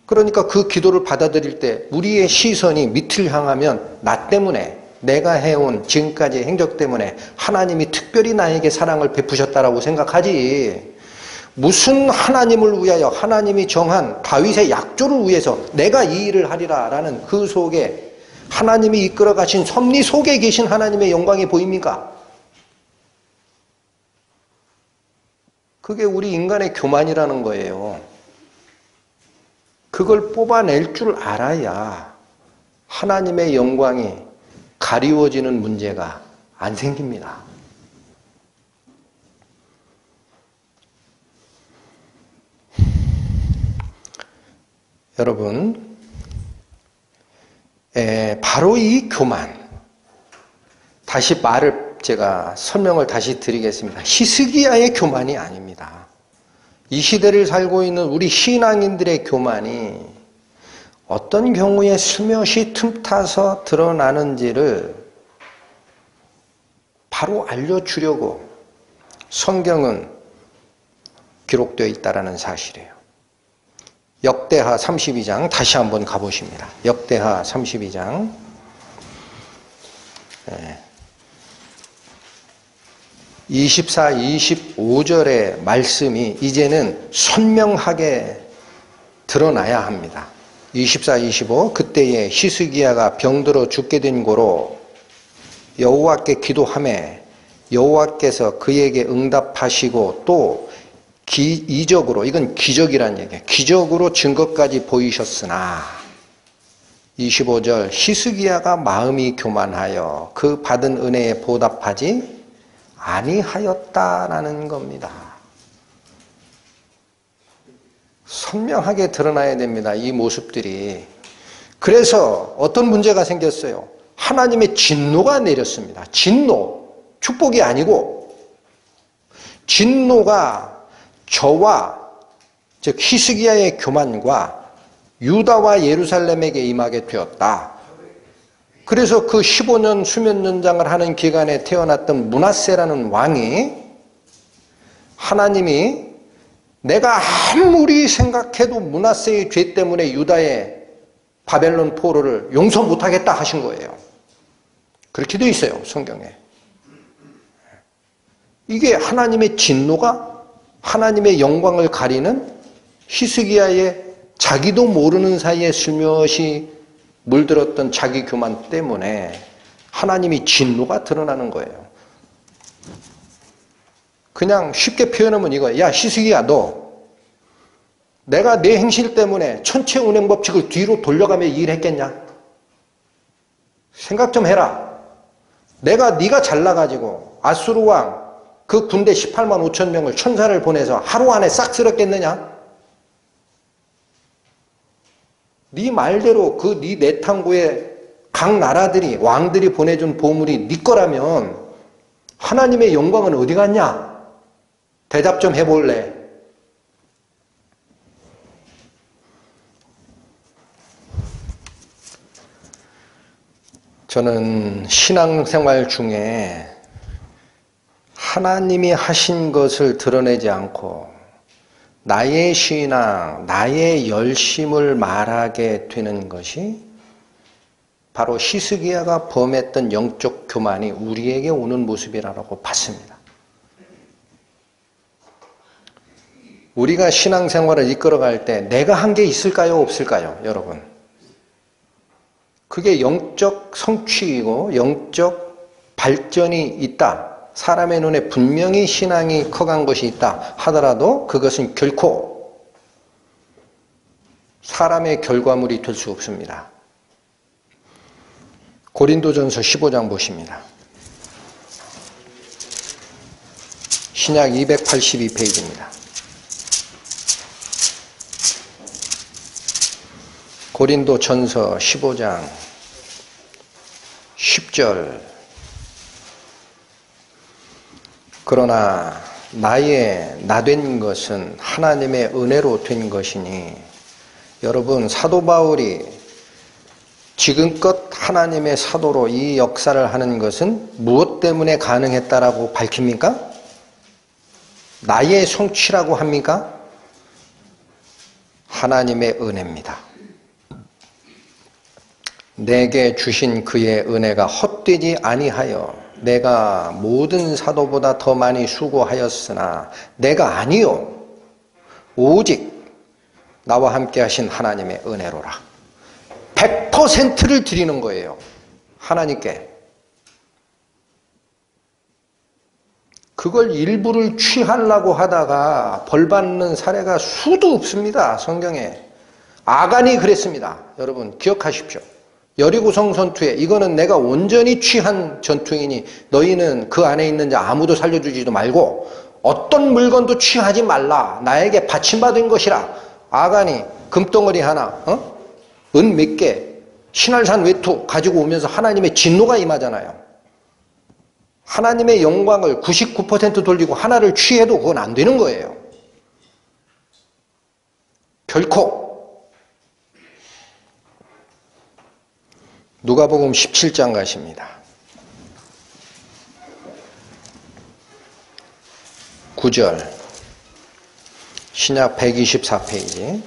그러니까 그 기도를 받아들일 때 우리의 시선이 밑을 향하면 나 때문에, 내가 해온 지금까지의 행적 때문에 하나님이 특별히 나에게 사랑을 베푸셨다라고 생각하지, 무슨 하나님을 위하여 하나님이 정한 다윗의 약조를 위해서 내가 이 일을 하리라 라는 그 속에 하나님이 이끌어 가신 섭리 속에 계신 하나님의 영광이 보입니까? 그게 우리 인간의 교만이라는 거예요. 그걸 뽑아낼 줄 알아야 하나님의 영광이 가리워지는 문제가 안 생깁니다. 여러분, 바로 이 교만, 다시 제가 설명을 다시 드리겠습니다. 히스기야의 교만이 아닙니다. 이 시대를 살고 있는 우리 신앙인들의 교만이 어떤 경우에 스며시 틈타서 드러나는지를 바로 알려주려고 성경은 기록되어 있다는 사실이에요. 역대하 32장 다시 한번 가보십니다. 역대하 32장 24, 25절의 말씀이 이제는 선명하게 드러나야 합니다. 24, 25 그때에 히스기야가 병들어 죽게 된 고로 여호와께 기도하매 여호와께서 그에게 응답하시고 또 이적으로, 이건 기적이란 얘기예요. 기적으로 증거까지 보이셨으나 25절 히스기야가 마음이 교만하여 그 받은 은혜에 보답하지 아니하였다라는 겁니다. 선명하게 드러나야 됩니다. 이 모습들이. 그래서 어떤 문제가 생겼어요. 하나님의 진노가 내렸습니다. 진노, 축복이 아니고 진노가 저와 즉 히스기야의 교만과 유다와 예루살렘에게 임하게 되었다. 그래서 그 15년 수면 연장을 하는 기간에 태어났던 므낫세라는 왕이 하나님이 내가 아무리 생각해도 므낫세의 죄 때문에 유다의 바벨론 포로를 용서 못하겠다 하신 거예요. 그렇게 되어 있어요, 성경에. 이게 하나님의 진노가 하나님의 영광을 가리는 히스기야의 자기도 모르는 사이에 슬며시 물들었던 자기 교만 때문에 하나님이 진노가 드러나는 거예요. 그냥 쉽게 표현하면 이거예요. 야, 히스기야, 너 내가 내 행실 때문에 천체 운행 법칙을 뒤로 돌려가며 일했겠냐? 생각 좀 해라. 네가 잘나가지고 아수르 왕 그 군대 18만 5천 명을 천사를 보내서 하루 안에 싹 쓸었겠느냐? 네 말대로 그 네 내탕구에 각 나라들이 왕들이 보내준 보물이 네 거라면 하나님의 영광은 어디 갔냐? 대답 좀 해볼래? 저는 신앙생활 중에 하나님이 하신 것을 드러내지 않고 나의 신앙, 나의 열심을 말하게 되는 것이 바로 히스기야가 범했던 영적 교만이 우리에게 오는 모습이라고 봤습니다. 우리가 신앙생활을 이끌어갈 때 내가 한 게 있을까요? 없을까요? 여러분. 그게 영적 성취이고 영적 발전이 있다. 사람의 눈에 분명히 신앙이 커간 것이 있다 하더라도 그것은 결코 사람의 결과물이 될 수 없습니다. 고린도전서 15장 보십니다. 신약 282페이지입니다. 고린도전서 15장 10절 그러나 나의 나된 것은 하나님의 은혜로 된 것이니 여러분 사도 바울이 지금껏 하나님의 사도로 이 역사를 하는 것은 무엇 때문에 가능했다라고 밝힙니까? 나의 성취라고 합니까? 하나님의 은혜입니다. 내게 주신 그의 은혜가 헛되지 아니하여 내가 모든 사도보다 더 많이 수고하였으나 내가 아니요 오직 나와 함께 하신 하나님의 은혜로라. 100%를 드리는 거예요. 하나님께. 그걸 일부를 취하려고 하다가 벌받는 사례가 수도 없습니다. 성경에. 아간이 그랬습니다. 여러분 기억하십시오. 여리고성 전투에 이거는 내가 온전히 취한 전투이니 너희는 그 안에 있는 자 아무도 살려주지도 말고 어떤 물건도 취하지 말라. 나에게 받침받은 것이라. 아간이 금덩어리 하나, 은 몇 개, 신할산 외투 가지고 오면서 하나님의 진노가 임하잖아요. 하나님의 영광을 99% 돌리고 하나를 취해도 그건 안 되는 거예요. 결코. 누가복음 17장 가십니다. 9절 신약 124페이지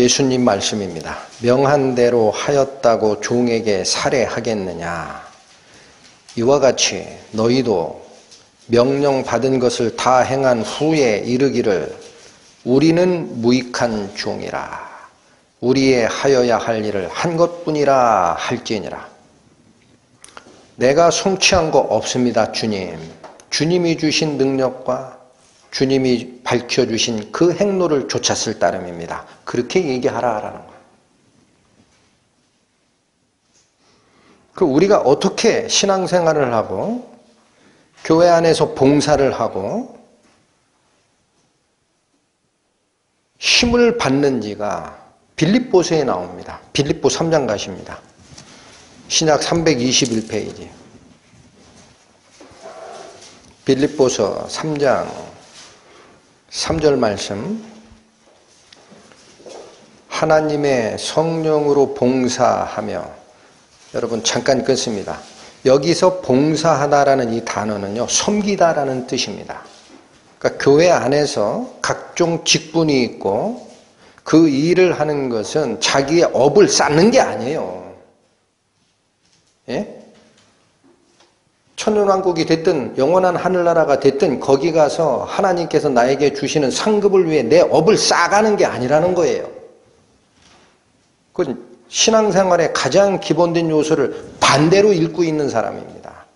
예수님 말씀입니다. 명한 대로 하였다고 종에게 살해하겠느냐. 이와 같이 너희도 명령받은 것을 다 행한 후에 이르기를 우리는 무익한 종이라. 우리의 하여야 할 일을 한 것뿐이라 할지니라. 내가 성취한 거 없습니다, 주님. 주님이 주신 능력과 주님이 밝혀주신 그 행로를 좇았을 따름입니다. 그렇게 얘기하라라는 거예요. 그 우리가 어떻게 신앙생활을 하고 교회 안에서 봉사를 하고 힘을 받는지가 빌립보서에 나옵니다. 빌립보 3장 가십니다. 신약 321페이지. 빌립보서 3장 3절 말씀. 하나님의 성령으로 봉사하며, 여러분 잠깐 끊습니다. 여기서 봉사하다라는 이 단어는요, 섬기다라는 뜻입니다. 그러니까 교회 안에서 각종 직분이 있고 그 일을 하는 것은 자기의 업을 쌓는 게 아니에요. 예? 천년왕국이 됐든 영원한 하늘나라가 됐든 거기 가서 하나님께서 나에게 주시는 상급을 위해 내 업을 쌓아가는 게 아니라는 거예요. 그건 신앙생활의 가장 기본된 요소를 반대로 읽고 있는 사람입니다.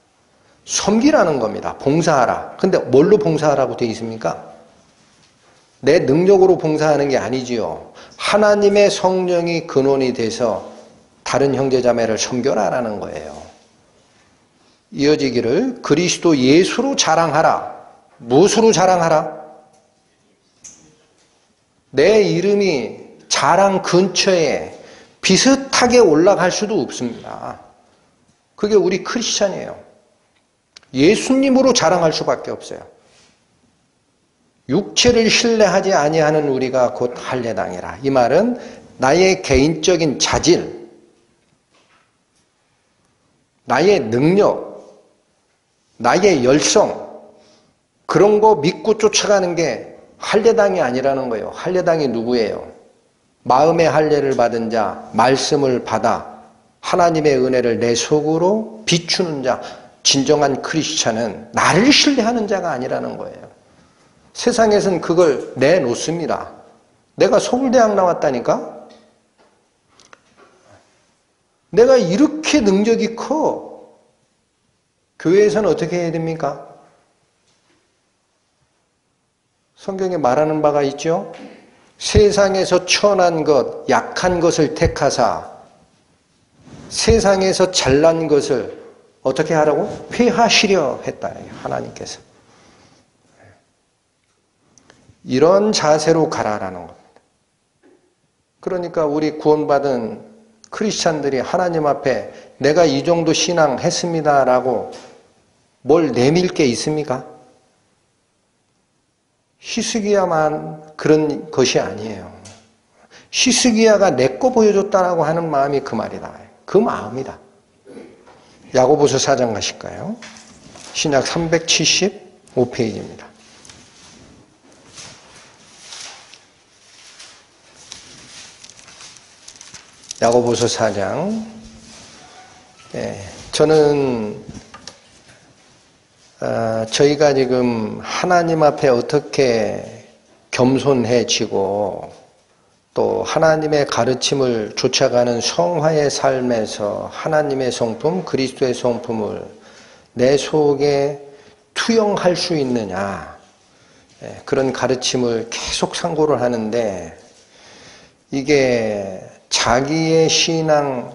섬기라는 겁니다. 봉사하라. 근데 뭘로 봉사하라고 되어 있습니까? 내 능력으로 봉사하는 게 아니지요. 하나님의 성령이 근원이 돼서 다른 형제자매를 섬겨라라는 거예요. 이어지기를 그리스도 예수로 자랑하라. 무엇으로 자랑하라? 내 이름이 자랑 근처에 비슷하게 올라갈 수도 없습니다. 그게 우리 크리스찬이에요. 예수님으로 자랑할 수밖에 없어요. 육체를 신뢰하지 아니하는 우리가 곧 할례당이라. 이 말은 나의 개인적인 자질, 나의 능력, 나의 열성, 그런 거 믿고 쫓아가는 게 할례당이 아니라는 거예요. 할례당이 누구예요? 마음의 할례를 받은 자, 말씀을 받아 하나님의 은혜를 내 속으로 비추는 자, 진정한 크리스찬은 나를 신뢰하는 자가 아니라는 거예요. 세상에서는 그걸 내놓습니다. 내가 서울대학 나왔다니까? 내가 이렇게 능력이 커. 교회에서는 어떻게 해야 됩니까? 성경에 말하는 바가 있죠? 세상에서 천한 것, 약한 것을 택하사 세상에서 잘난 것을 어떻게 하라고? 회하시려 했다. 하나님께서. 이런 자세로 가라라는 겁니다. 그러니까 우리 구원받은 크리스찬들이 하나님 앞에 내가 이 정도 신앙 했습니다라고 뭘 내밀 게 있습니까? 히스기야만 그런 것이 아니에요. 히스기야가 내 거 보여줬다라고 하는 마음이 그 말이다. 그 마음이다. 야고보서 4장 가실까요? 신약 375페이지입니다. 야고보서 4장. 저는 저희가 지금 하나님 앞에 어떻게 겸손해지고 또 하나님의 가르침을 쫓아가는 성화의 삶에서 하나님의 성품, 그리스도의 성품을 내 속에 투영할 수 있느냐, 그런 가르침을 계속 상고를 하는데, 이게 자기의 신앙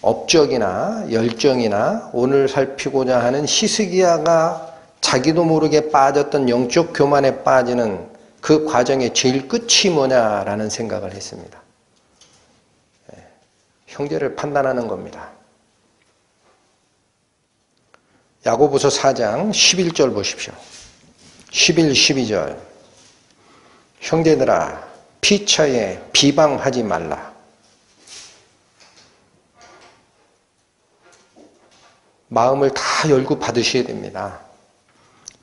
업적이나 열정이나 오늘 살피고자 하는 히스기야가 자기도 모르게 빠졌던 영적 교만에 빠지는 그 과정의 제일 끝이 뭐냐라는 생각을 했습니다. 형제를 판단하는 겁니다. 야고보서 4장 11절 보십시오. 11, 12절. 형제들아, 피차에 비방하지 말라. 마음을 다 열고 받으셔야 됩니다.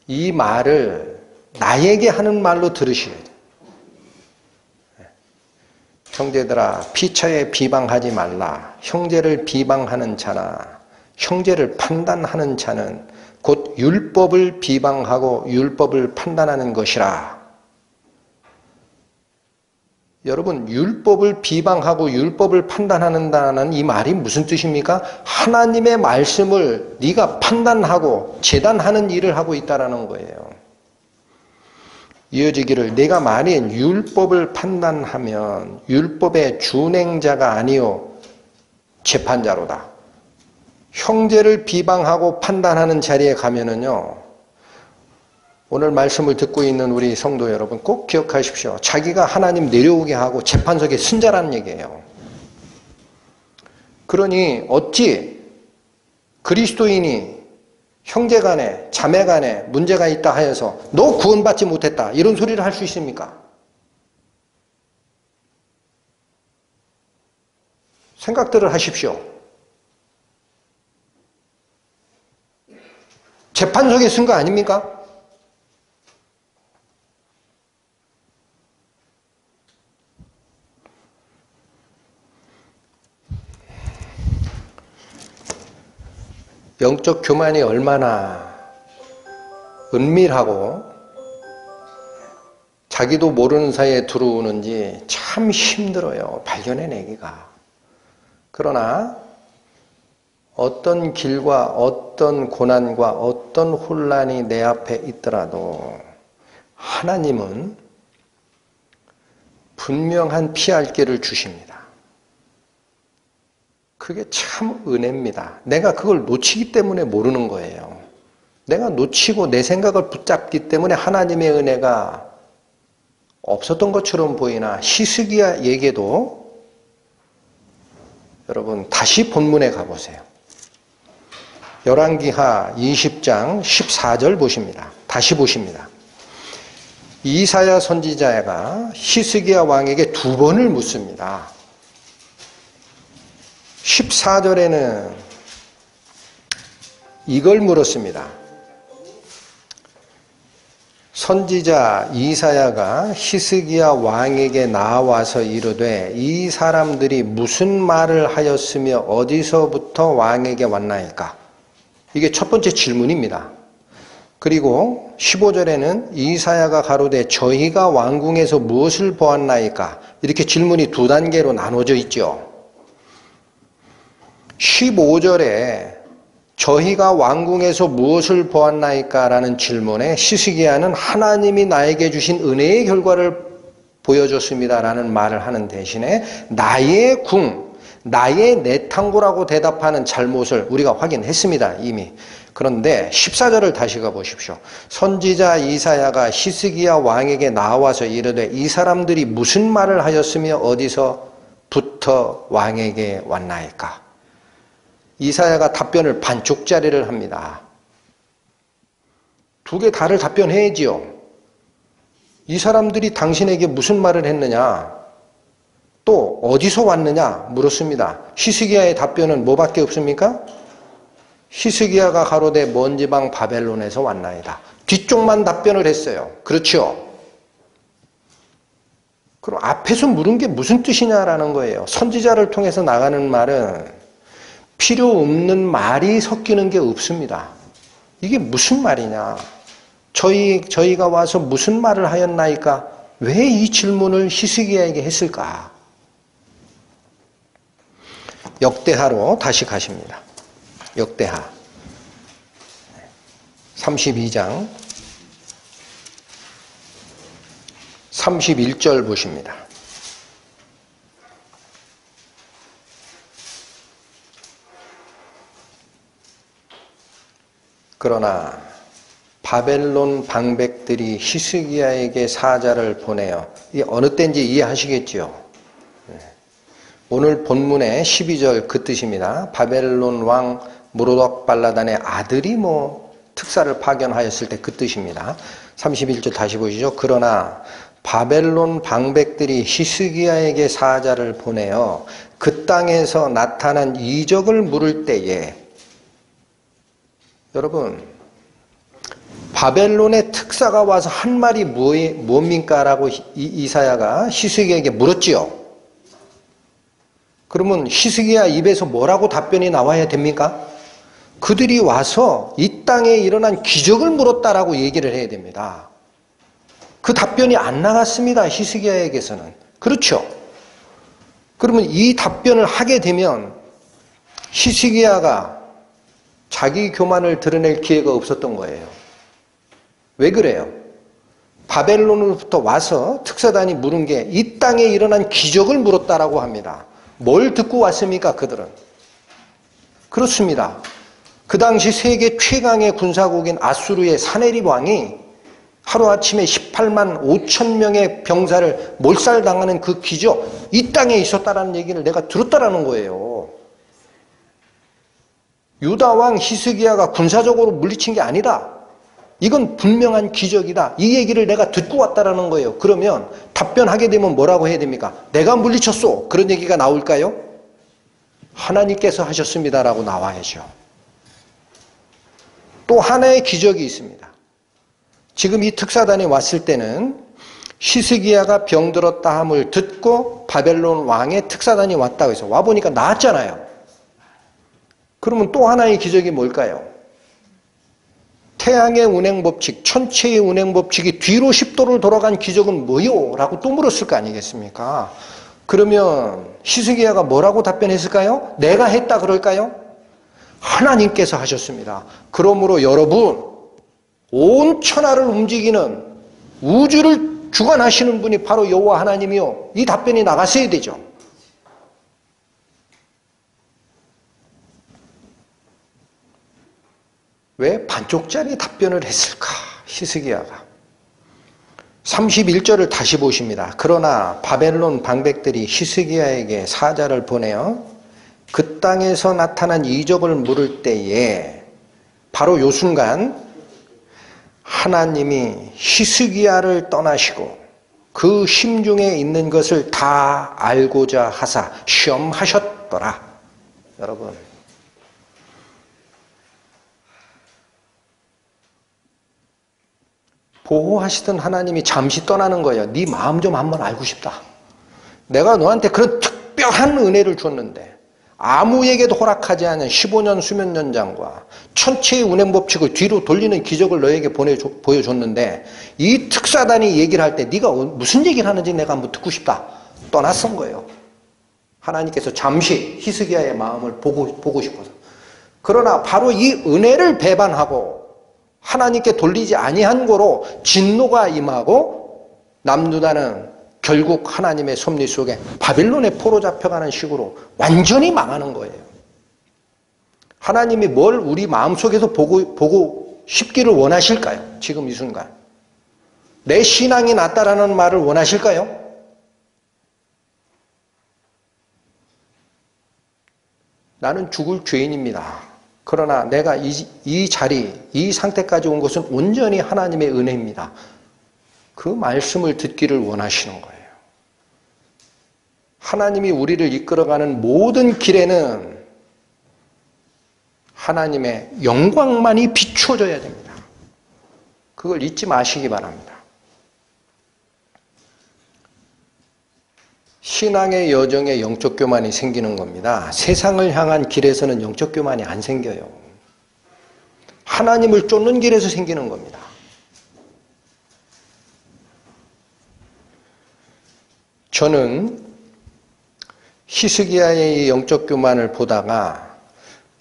이 말을 나에게 하는 말로 들으셔야 돼요. 형제들아 피차에 비방하지 말라. 형제를 비방하는 자나 형제를 판단하는 자는 곧 율법을 비방하고 율법을 판단하는 것이라. 여러분, 율법을 비방하고 율법을 판단한다는 이 말이 무슨 뜻입니까? 하나님의 말씀을 네가 판단하고 재단하는 일을 하고 있다는 거예요. 이어지기를 내가 만일 율법을 판단하면 율법의 준행자가 아니요 재판자로다. 형제를 비방하고 판단하는 자리에 가면은요, 오늘 말씀을 듣고 있는 우리 성도 여러분 꼭 기억하십시오. 자기가 하나님 내려오게 하고 재판석에 쓴 자라는 얘기예요. 그러니 어찌 그리스도인이 형제간에 자매간에 문제가 있다 하여서 너 구원받지 못했다 이런 소리를 할 수 있습니까? 생각들을 하십시오. 재판석에 쓴 거 아닙니까? 영적 교만이 얼마나 은밀하고 자기도 모르는 사이에 들어오는지 참 힘들어요. 발견해내기가. 그러나 어떤 길과 어떤 고난과 어떤 혼란이 내 앞에 있더라도 하나님은 분명한 피할 길을 주십니다. 그게 참 은혜입니다. 내가 그걸 놓치기 때문에 모르는 거예요. 내가 놓치고 내 생각을 붙잡기 때문에 하나님의 은혜가 없었던 것처럼 보이나 히스기야에게도 여러분 다시 본문에 가보세요. 열왕기하 20장 14절 보십니다. 다시 보십니다. 이사야 선지자가 히스기야 왕에게 두 번을 묻습니다. 14절에는 이걸 물었습니다. 선지자 이사야가 히스기야 왕에게 나와서 이르되 이 사람들이 무슨 말을 하였으며 어디서부터 왕에게 왔나이까? 이게 첫 번째 질문입니다. 그리고 15절에는 이사야가 가로되 저희가 왕궁에서 무엇을 보았나이까? 이렇게 질문이 두 단계로 나눠져 있죠. 15절에 저희가 왕궁에서 무엇을 보았나이까? 라는 질문에 히스기야는 하나님이 나에게 주신 은혜의 결과를 보여줬습니다. 라는 말을 하는 대신에 나의 궁, 나의 내탕고라고 대답하는 잘못을 우리가 확인했습니다. 이미. 그런데 14절을 다시 가보십시오. 선지자 이사야가 히스기야 왕에게 나와서 이르되 이 사람들이 무슨 말을 하였으며 어디서부터 왕에게 왔나이까? 이사야가 답변을 반쪽짜리를 합니다. 두 개 다를 답변해야지요. 이 사람들이 당신에게 무슨 말을 했느냐? 또 어디서 왔느냐? 물었습니다. 히스기야의 답변은 뭐밖에 없습니까? 히스기야가 가로되 먼 지방 바벨론에서 왔나이다. 뒤쪽만 답변을 했어요. 그렇죠? 그럼 앞에서 물은 게 무슨 뜻이냐라는 거예요. 선지자를 통해서 나가는 말은 필요 없는 말이 섞이는 게 없습니다. 이게 무슨 말이냐? 저희가 와서 무슨 말을 하였나이까? 왜 이 질문을 히스기야에게 했을까? 역대하로 다시 가십니다. 역대하 32장 31절 보십니다. 그러나 바벨론 방백들이 히스기야에게 사자를 보내요. 이게 어느 때인지 이해하시겠죠? 오늘 본문의 12절 그 뜻입니다. 바벨론 왕 무로덕발라단의 아들이 특사를 파견하였을 때 그 뜻입니다. 31절 다시 보시죠. 그러나 바벨론 방백들이 히스기야에게 사자를 보내어 그 땅에서 나타난 이적을 물을 때에 여러분 바벨론의 특사가 와서 한 말이 뭡니까? 라고 이사야가 히스기야에게 물었지요. 그러면 히스기야 입에서 뭐라고 답변이 나와야 됩니까? 그들이 와서 이 땅에 일어난 기적을 물었다라고 얘기를 해야 됩니다. 그 답변이 안 나갔습니다. 히스기야에게서는. 그렇죠? 그러면 이 답변을 하게 되면 히스기야가 자기 교만을 드러낼 기회가 없었던 거예요. 왜 그래요? 바벨론으로부터 와서 특사단이 물은 게 이 땅에 일어난 기적을 물었다라고 합니다. 뭘 듣고 왔습니까? 그들은. 그렇습니다. 그 당시 세계 최강의 군사국인 아수르의 사네립 왕이 하루아침에 18만 5천 명의 병사를 몰살당하는 그 기적, 이 땅에 있었다라는 얘기를 내가 들었다라는 거예요. 유다 왕 히스기야가 군사적으로 물리친 게 아니다. 이건 분명한 기적이다. 이 얘기를 내가 듣고 왔다라는 거예요. 그러면 답변하게 되면 뭐라고 해야 됩니까? 내가 물리쳤소. 그런 얘기가 나올까요? 하나님께서 하셨습니다라고 나와야죠. 또 하나의 기적이 있습니다. 지금 이 특사단이 왔을 때는 히스기야가 병들었다 함을 듣고 바벨론 왕의 특사단이 왔다고 해서 와보니까 나았잖아요. 그러면 또 하나의 기적이 뭘까요? 태양의 운행법칙, 천체의 운행법칙이 뒤로 10도를 돌아간 기적은 뭐요? 라고 또 물었을 거 아니겠습니까? 그러면 히스기야가 뭐라고 답변했을까요? 내가 했다 그럴까요? 하나님께서 하셨습니다. 그러므로 여러분, 온 천하를 움직이는 우주를 주관하시는 분이 바로 여호와 하나님이요. 이 답변이 나갔어야 되죠. 왜 반쪽짜리 답변을 했을까? 히스기야가. 31절을 다시 보십니다. 그러나 바벨론 방백들이 히스기야에게 사자를 보내어 그 땅에서 나타난 이적을 물을 때에 바로 요 순간 하나님이 히스기야를 떠나시고 그 심중에 있는 것을 다 알고자 하사 시험하셨더라. 여러분, 보호하시던 하나님이 잠시 떠나는 거예요. 네 마음 좀 한번 알고 싶다. 내가 너한테 그런 특별한 은혜를 줬는데 아무에게도 허락하지 않은 15년 수면 연장과 천체의 운행법칙을 뒤로 돌리는 기적을 너에게 보여줬는데 이 특사단이 얘기를 할 때 네가 무슨 얘기를 하는지 내가 한번 듣고 싶다. 떠났던 거예요. 하나님께서 잠시 히스기야의 마음을 보고 싶어서. 그러나 바로 이 은혜를 배반하고 하나님께 돌리지 아니한 거로 진노가 임하고 남유다는 결국 하나님의 섭리 속에 바빌론에 포로 잡혀가는 식으로 완전히 망하는 거예요. 하나님이 뭘 우리 마음속에서 보고 싶기를 원하실까요? 지금 이 순간. 내 신앙이 낫다라는 말을 원하실까요? 나는 죽을 죄인입니다. 그러나 내가 이 자리, 이 상태까지 온 것은 온전히 하나님의 은혜입니다. 그 말씀을 듣기를 원하시는 거예요. 하나님이 우리를 이끌어가는 모든 길에는 하나님의 영광만이 비추어져야 됩니다. 그걸 잊지 마시기 바랍니다. 신앙의 여정에 영적 교만이 생기는 겁니다. 세상을 향한 길에서는 영적 교만이 안 생겨요. 하나님을 쫓는 길에서 생기는 겁니다. 저는 히스기야의 영적 교만을 보다가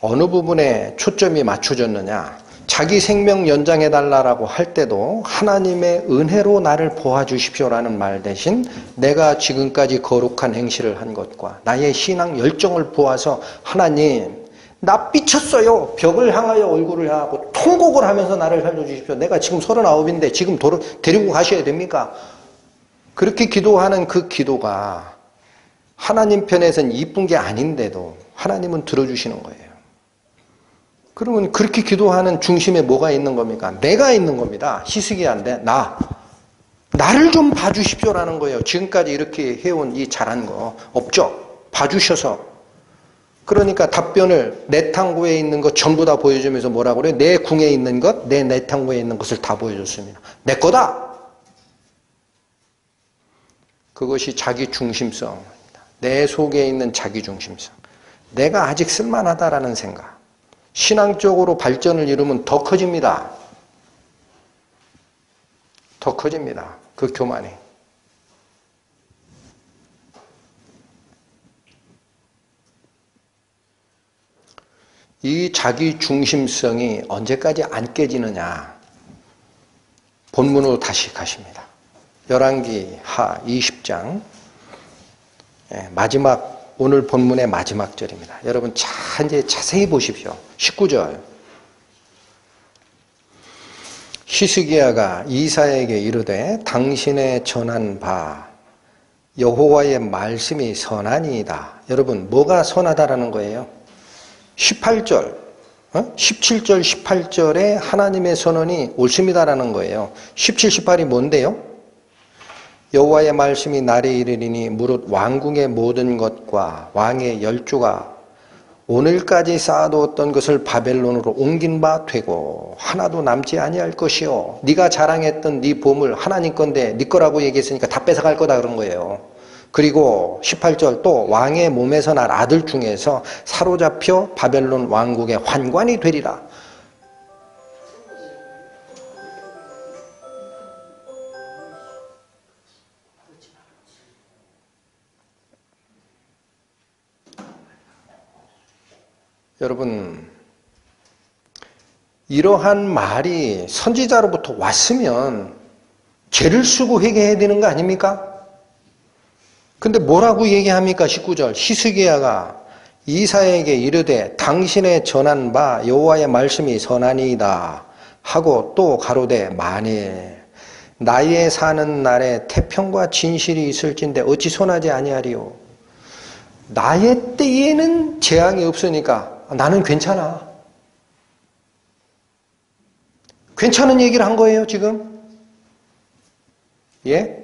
어느 부분에 초점이 맞춰졌느냐, 자기 생명 연장해달라고 할 때도 하나님의 은혜로 나를 보아주십시오라는 말 대신 내가 지금까지 거룩한 행실을 한 것과 나의 신앙 열정을 보아서 하나님, 나 삐쳤어요. 벽을 향하여 얼굴을 향하고 통곡을 하면서 나를 살려주십시오. 내가 지금 39인데 지금 데리고 가셔야 됩니까? 그렇게 기도하는 그 기도가 하나님 편에서는 이쁜 게 아닌데도 하나님은 들어주시는 거예요. 그러면 그렇게 기도하는 중심에 뭐가 있는 겁니까? 내가 있는 겁니다. 히스기야인데 나를 좀 봐주십시오라는 거예요. 지금까지 이렇게 해온 이 잘한 거 없죠? 봐주셔서. 그러니까 답변을 내 탕구에 있는 것 전부 다 보여주면서 뭐라고 그래요? 내 궁에 있는 것, 내 탕구에 있는 것을 다 보여줬습니다. 내 거다! 그것이 자기 중심성입니다. 내 속에 있는 자기중심성, 내가 아직 쓸만하다라는 생각, 신앙적으로 발전을 이루면 더 커집니다. 더 커집니다. 그 교만이. 이 자기중심성이 언제까지 안 깨지느냐. 본문으로 다시 가십니다. 열왕기 하 20장 마지막, 오늘 본문의 마지막 절입니다. 여러분 이제 자세히 보십시오. 19절. 히스기야가 이사야에게 이르되 당신의 전한 바 여호와의 말씀이 선하니이다. 여러분 뭐가 선하다라는 거예요? 18절, 17절, 18절에 하나님의 선언이 옳습니다라는 거예요. 17, 18이 뭔데요? 여호와의 말씀이 날에 이르리니 무릇 왕궁의 모든 것과 왕의 열조가 오늘까지 쌓아두었던 것을 바벨론으로 옮긴 바 되고 하나도 남지 아니할 것이요. 네가 자랑했던 네 보물 하나님 건데 네 거라고 얘기했으니까 다 뺏어갈 거다 그런 거예요. 그리고 18절 또 왕의 몸에서 날 아들 중에서 사로잡혀 바벨론 왕국의 환관이 되리라. 여러분, 이러한 말이 선지자로부터 왔으면 죄를 쓰고 회개해야 되는 거 아닙니까? 근데 뭐라고 얘기합니까? 19절 히스기야가 이사야에게 이르되 당신의 전한 바 여호와의 말씀이 선하니이다 하고 또 가로되 만일 나의 사는 날에 태평과 진실이 있을진데 어찌 선하지 아니하리요. 나의 때에는 재앙이 없으니까 나는 괜찮아. 괜찮은 얘기를 한 거예요 지금. 예?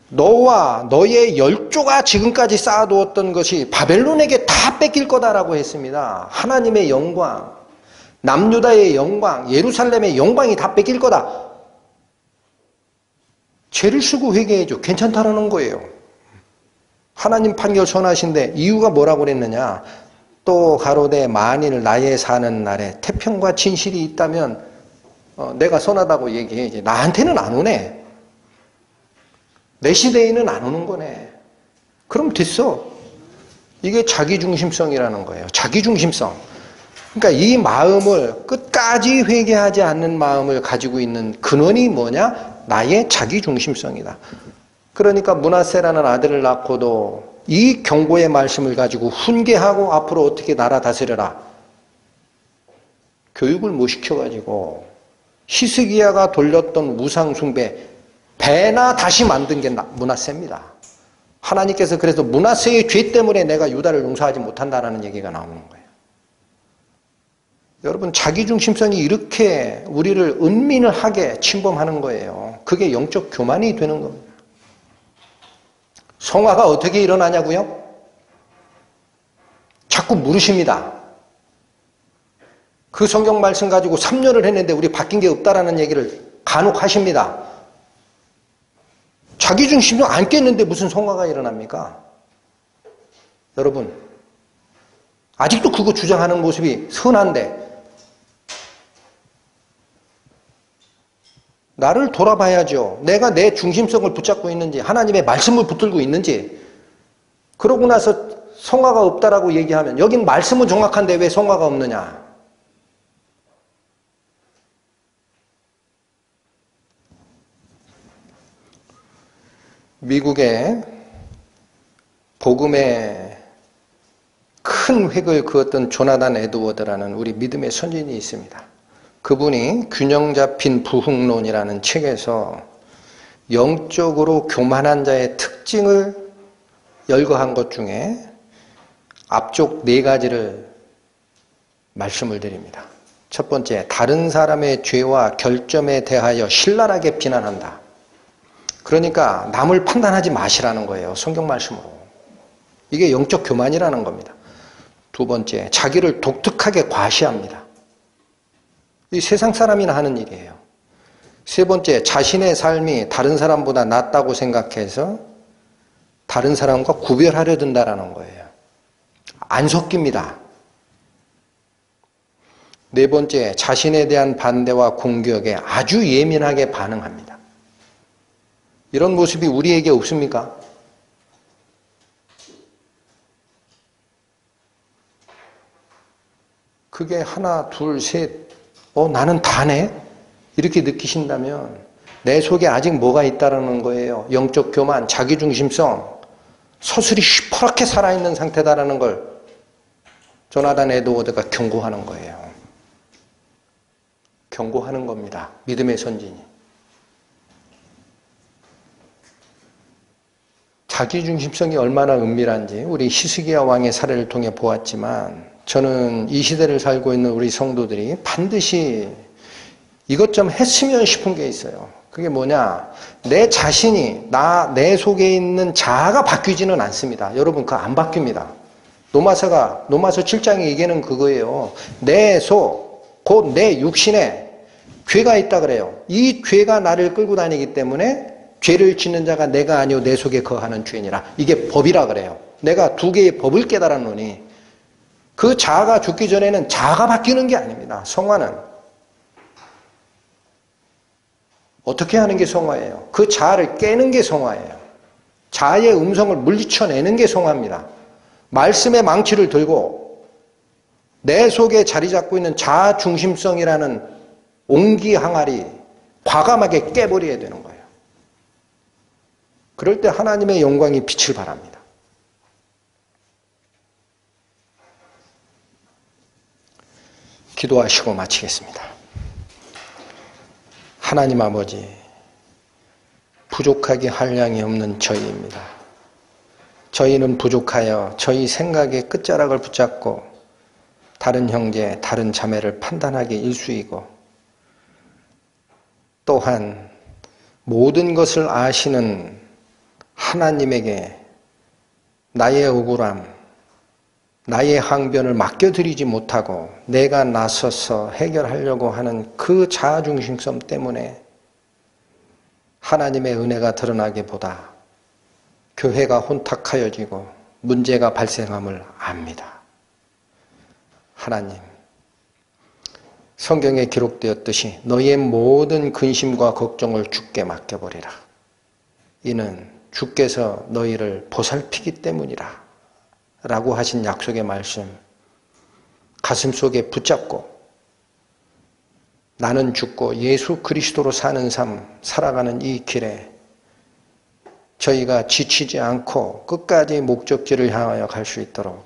너와 너의 열조가 지금까지 쌓아두었던 것이 바벨론에게 다 뺏길 거다라고 했습니다. 하나님의 영광, 남유다의 영광, 예루살렘의 영광이 다 뺏길 거다. 죄를 쓰고 회개해줘. 괜찮다라는 거예요. 하나님 판결 선하신데 이유가 뭐라고 그랬느냐. 또 가로되 만일 나의 사는 날에 태평과 진실이 있다면 내가 선하다고 얘기해야지. 나한테는 안 오네. 내 시대에는 안 오는 거네. 그럼 됐어. 이게 자기중심성이라는 거예요. 자기중심성. 그러니까 이 마음을 끝까지 회개하지 않는 마음을 가지고 있는 근원이 뭐냐? 나의 자기중심성이다. 그러니까 므낫세라는 아들을 낳고도 이 경고의 말씀을 가지고 훈계하고 앞으로 어떻게 나라 다스려라. 교육을 못 시켜가지고 히스기야가 돌렸던 우상숭배 배나 다시 만든 게 므낫세입니다. 하나님께서 그래서 므낫세의 죄 때문에 내가 유다를 용서하지 못한다라는 얘기가 나오는 거예요. 여러분 자기중심성이 이렇게 우리를 은민하게 침범하는 거예요. 그게 영적 교만이 되는 겁니다. 성화가 어떻게 일어나냐고요? 자꾸 물으십니다. 그 성경 말씀 가지고 3년을 했는데 우리 바뀐 게 없다라는 얘기를 간혹 하십니다. 자기중심도 안 깼는데 무슨 성화가 일어납니까? 여러분 아직도 그거 주장하는 모습이 선한데 나를 돌아봐야죠. 내가 내 중심성을 붙잡고 있는지 하나님의 말씀을 붙들고 있는지. 그러고 나서 성화가 없다라고 얘기하면 여긴 말씀은 정확한데 왜 성화가 없느냐. 미국에 복음에 큰 획을 그었던 조나단 에드워드라는 우리 믿음의 선진이 있습니다. 그분이 균형 잡힌 부흥론이라는 책에서 영적으로 교만한 자의 특징을 열거한 것 중에 앞쪽 4가지를 말씀을 드립니다. 첫 번째, 다른 사람의 죄와 결점에 대하여 신랄하게 비난한다. 그러니까 남을 판단하지 마시라는 거예요. 성경 말씀으로. 이게 영적 교만이라는 겁니다. 두 번째, 자기를 독특하게 과시합니다. 이 세상 사람이나 하는 일이에요. 세 번째, 자신의 삶이 다른 사람보다 낫다고 생각해서 다른 사람과 구별하려 든다라는 거예요. 안 섞입니다. 네 번째, 자신에 대한 반대와 공격에 아주 예민하게 반응합니다. 이런 모습이 우리에게 없습니까? 그게 하나, 둘, 셋, 나는 다네? 이렇게 느끼신다면 내 속에 아직 뭐가 있다라는 거예요. 영적 교만, 자기중심성, 서술이 시퍼렇게 살아있는 상태다라는 걸 조나단 에드워드가 경고하는 거예요. 경고하는 겁니다. 믿음의 선진이. 자기중심성이 얼마나 은밀한지 우리 히스기야 왕의 사례를 통해 보았지만 저는 이 시대를 살고 있는 우리 성도들이 반드시 이것 좀 했으면 싶은 게 있어요. 그게 뭐냐? 내 자신이, 내 속에 있는 자아가 바뀌지는 않습니다. 여러분, 그거 안 바뀝니다. 로마서 7장의 얘기는 그거예요. 내 속, 곧 내 육신에 죄가 있다 그래요. 이 죄가 나를 끌고 다니기 때문에 죄를 짓는 자가 내가 아니오 내 속에 거하는 죄니라. 이게 법이라 그래요. 내가 두 개의 법을 깨달았노니 그 자아가 죽기 전에는 자아가 바뀌는 게 아닙니다. 성화는 어떻게 하는 게 성화예요? 그 자아를 깨는 게 성화예요. 자아의 음성을 물리쳐내는 게 성화입니다. 말씀의 망치를 들고 내 속에 자리 잡고 있는 자아 중심성이라는 옹기 항아리 과감하게 깨버려야 되는 거예요. 그럴 때 하나님의 영광이 빛을 발합니다. 기도하시고 마치겠습니다. 하나님 아버지, 부족하기 한량이 없는 저희입니다. 저희는 부족하여 저희 생각의 끝자락을 붙잡고 다른 형제, 다른 자매를 판단하기 일쑤이고 또한 모든 것을 아시는 하나님에게 나의 억울함, 나의 항변을 맡겨드리지 못하고 내가 나서서 해결하려고 하는 그 자아중심성 때문에 하나님의 은혜가 드러나기보다 교회가 혼탁하여지고 문제가 발생함을 압니다. 하나님, 성경에 기록되었듯이 너의 모든 근심과 걱정을 주께 맡겨버리라. 이는 주께서 너희를 보살피기 때문이라. 라고 하신 약속의 말씀 가슴속에 붙잡고 나는 죽고 예수 그리스도로 사는 삶 살아가는 이 길에 저희가 지치지 않고 끝까지 목적지를 향하여 갈 수 있도록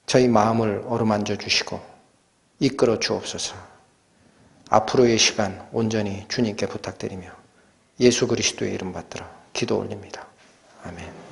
저희 마음을 어루만져 주시고 이끌어 주옵소서. 앞으로의 시간 온전히 주님께 부탁드리며 예수 그리스도의 이름 받들어 기도 올립니다. 아멘.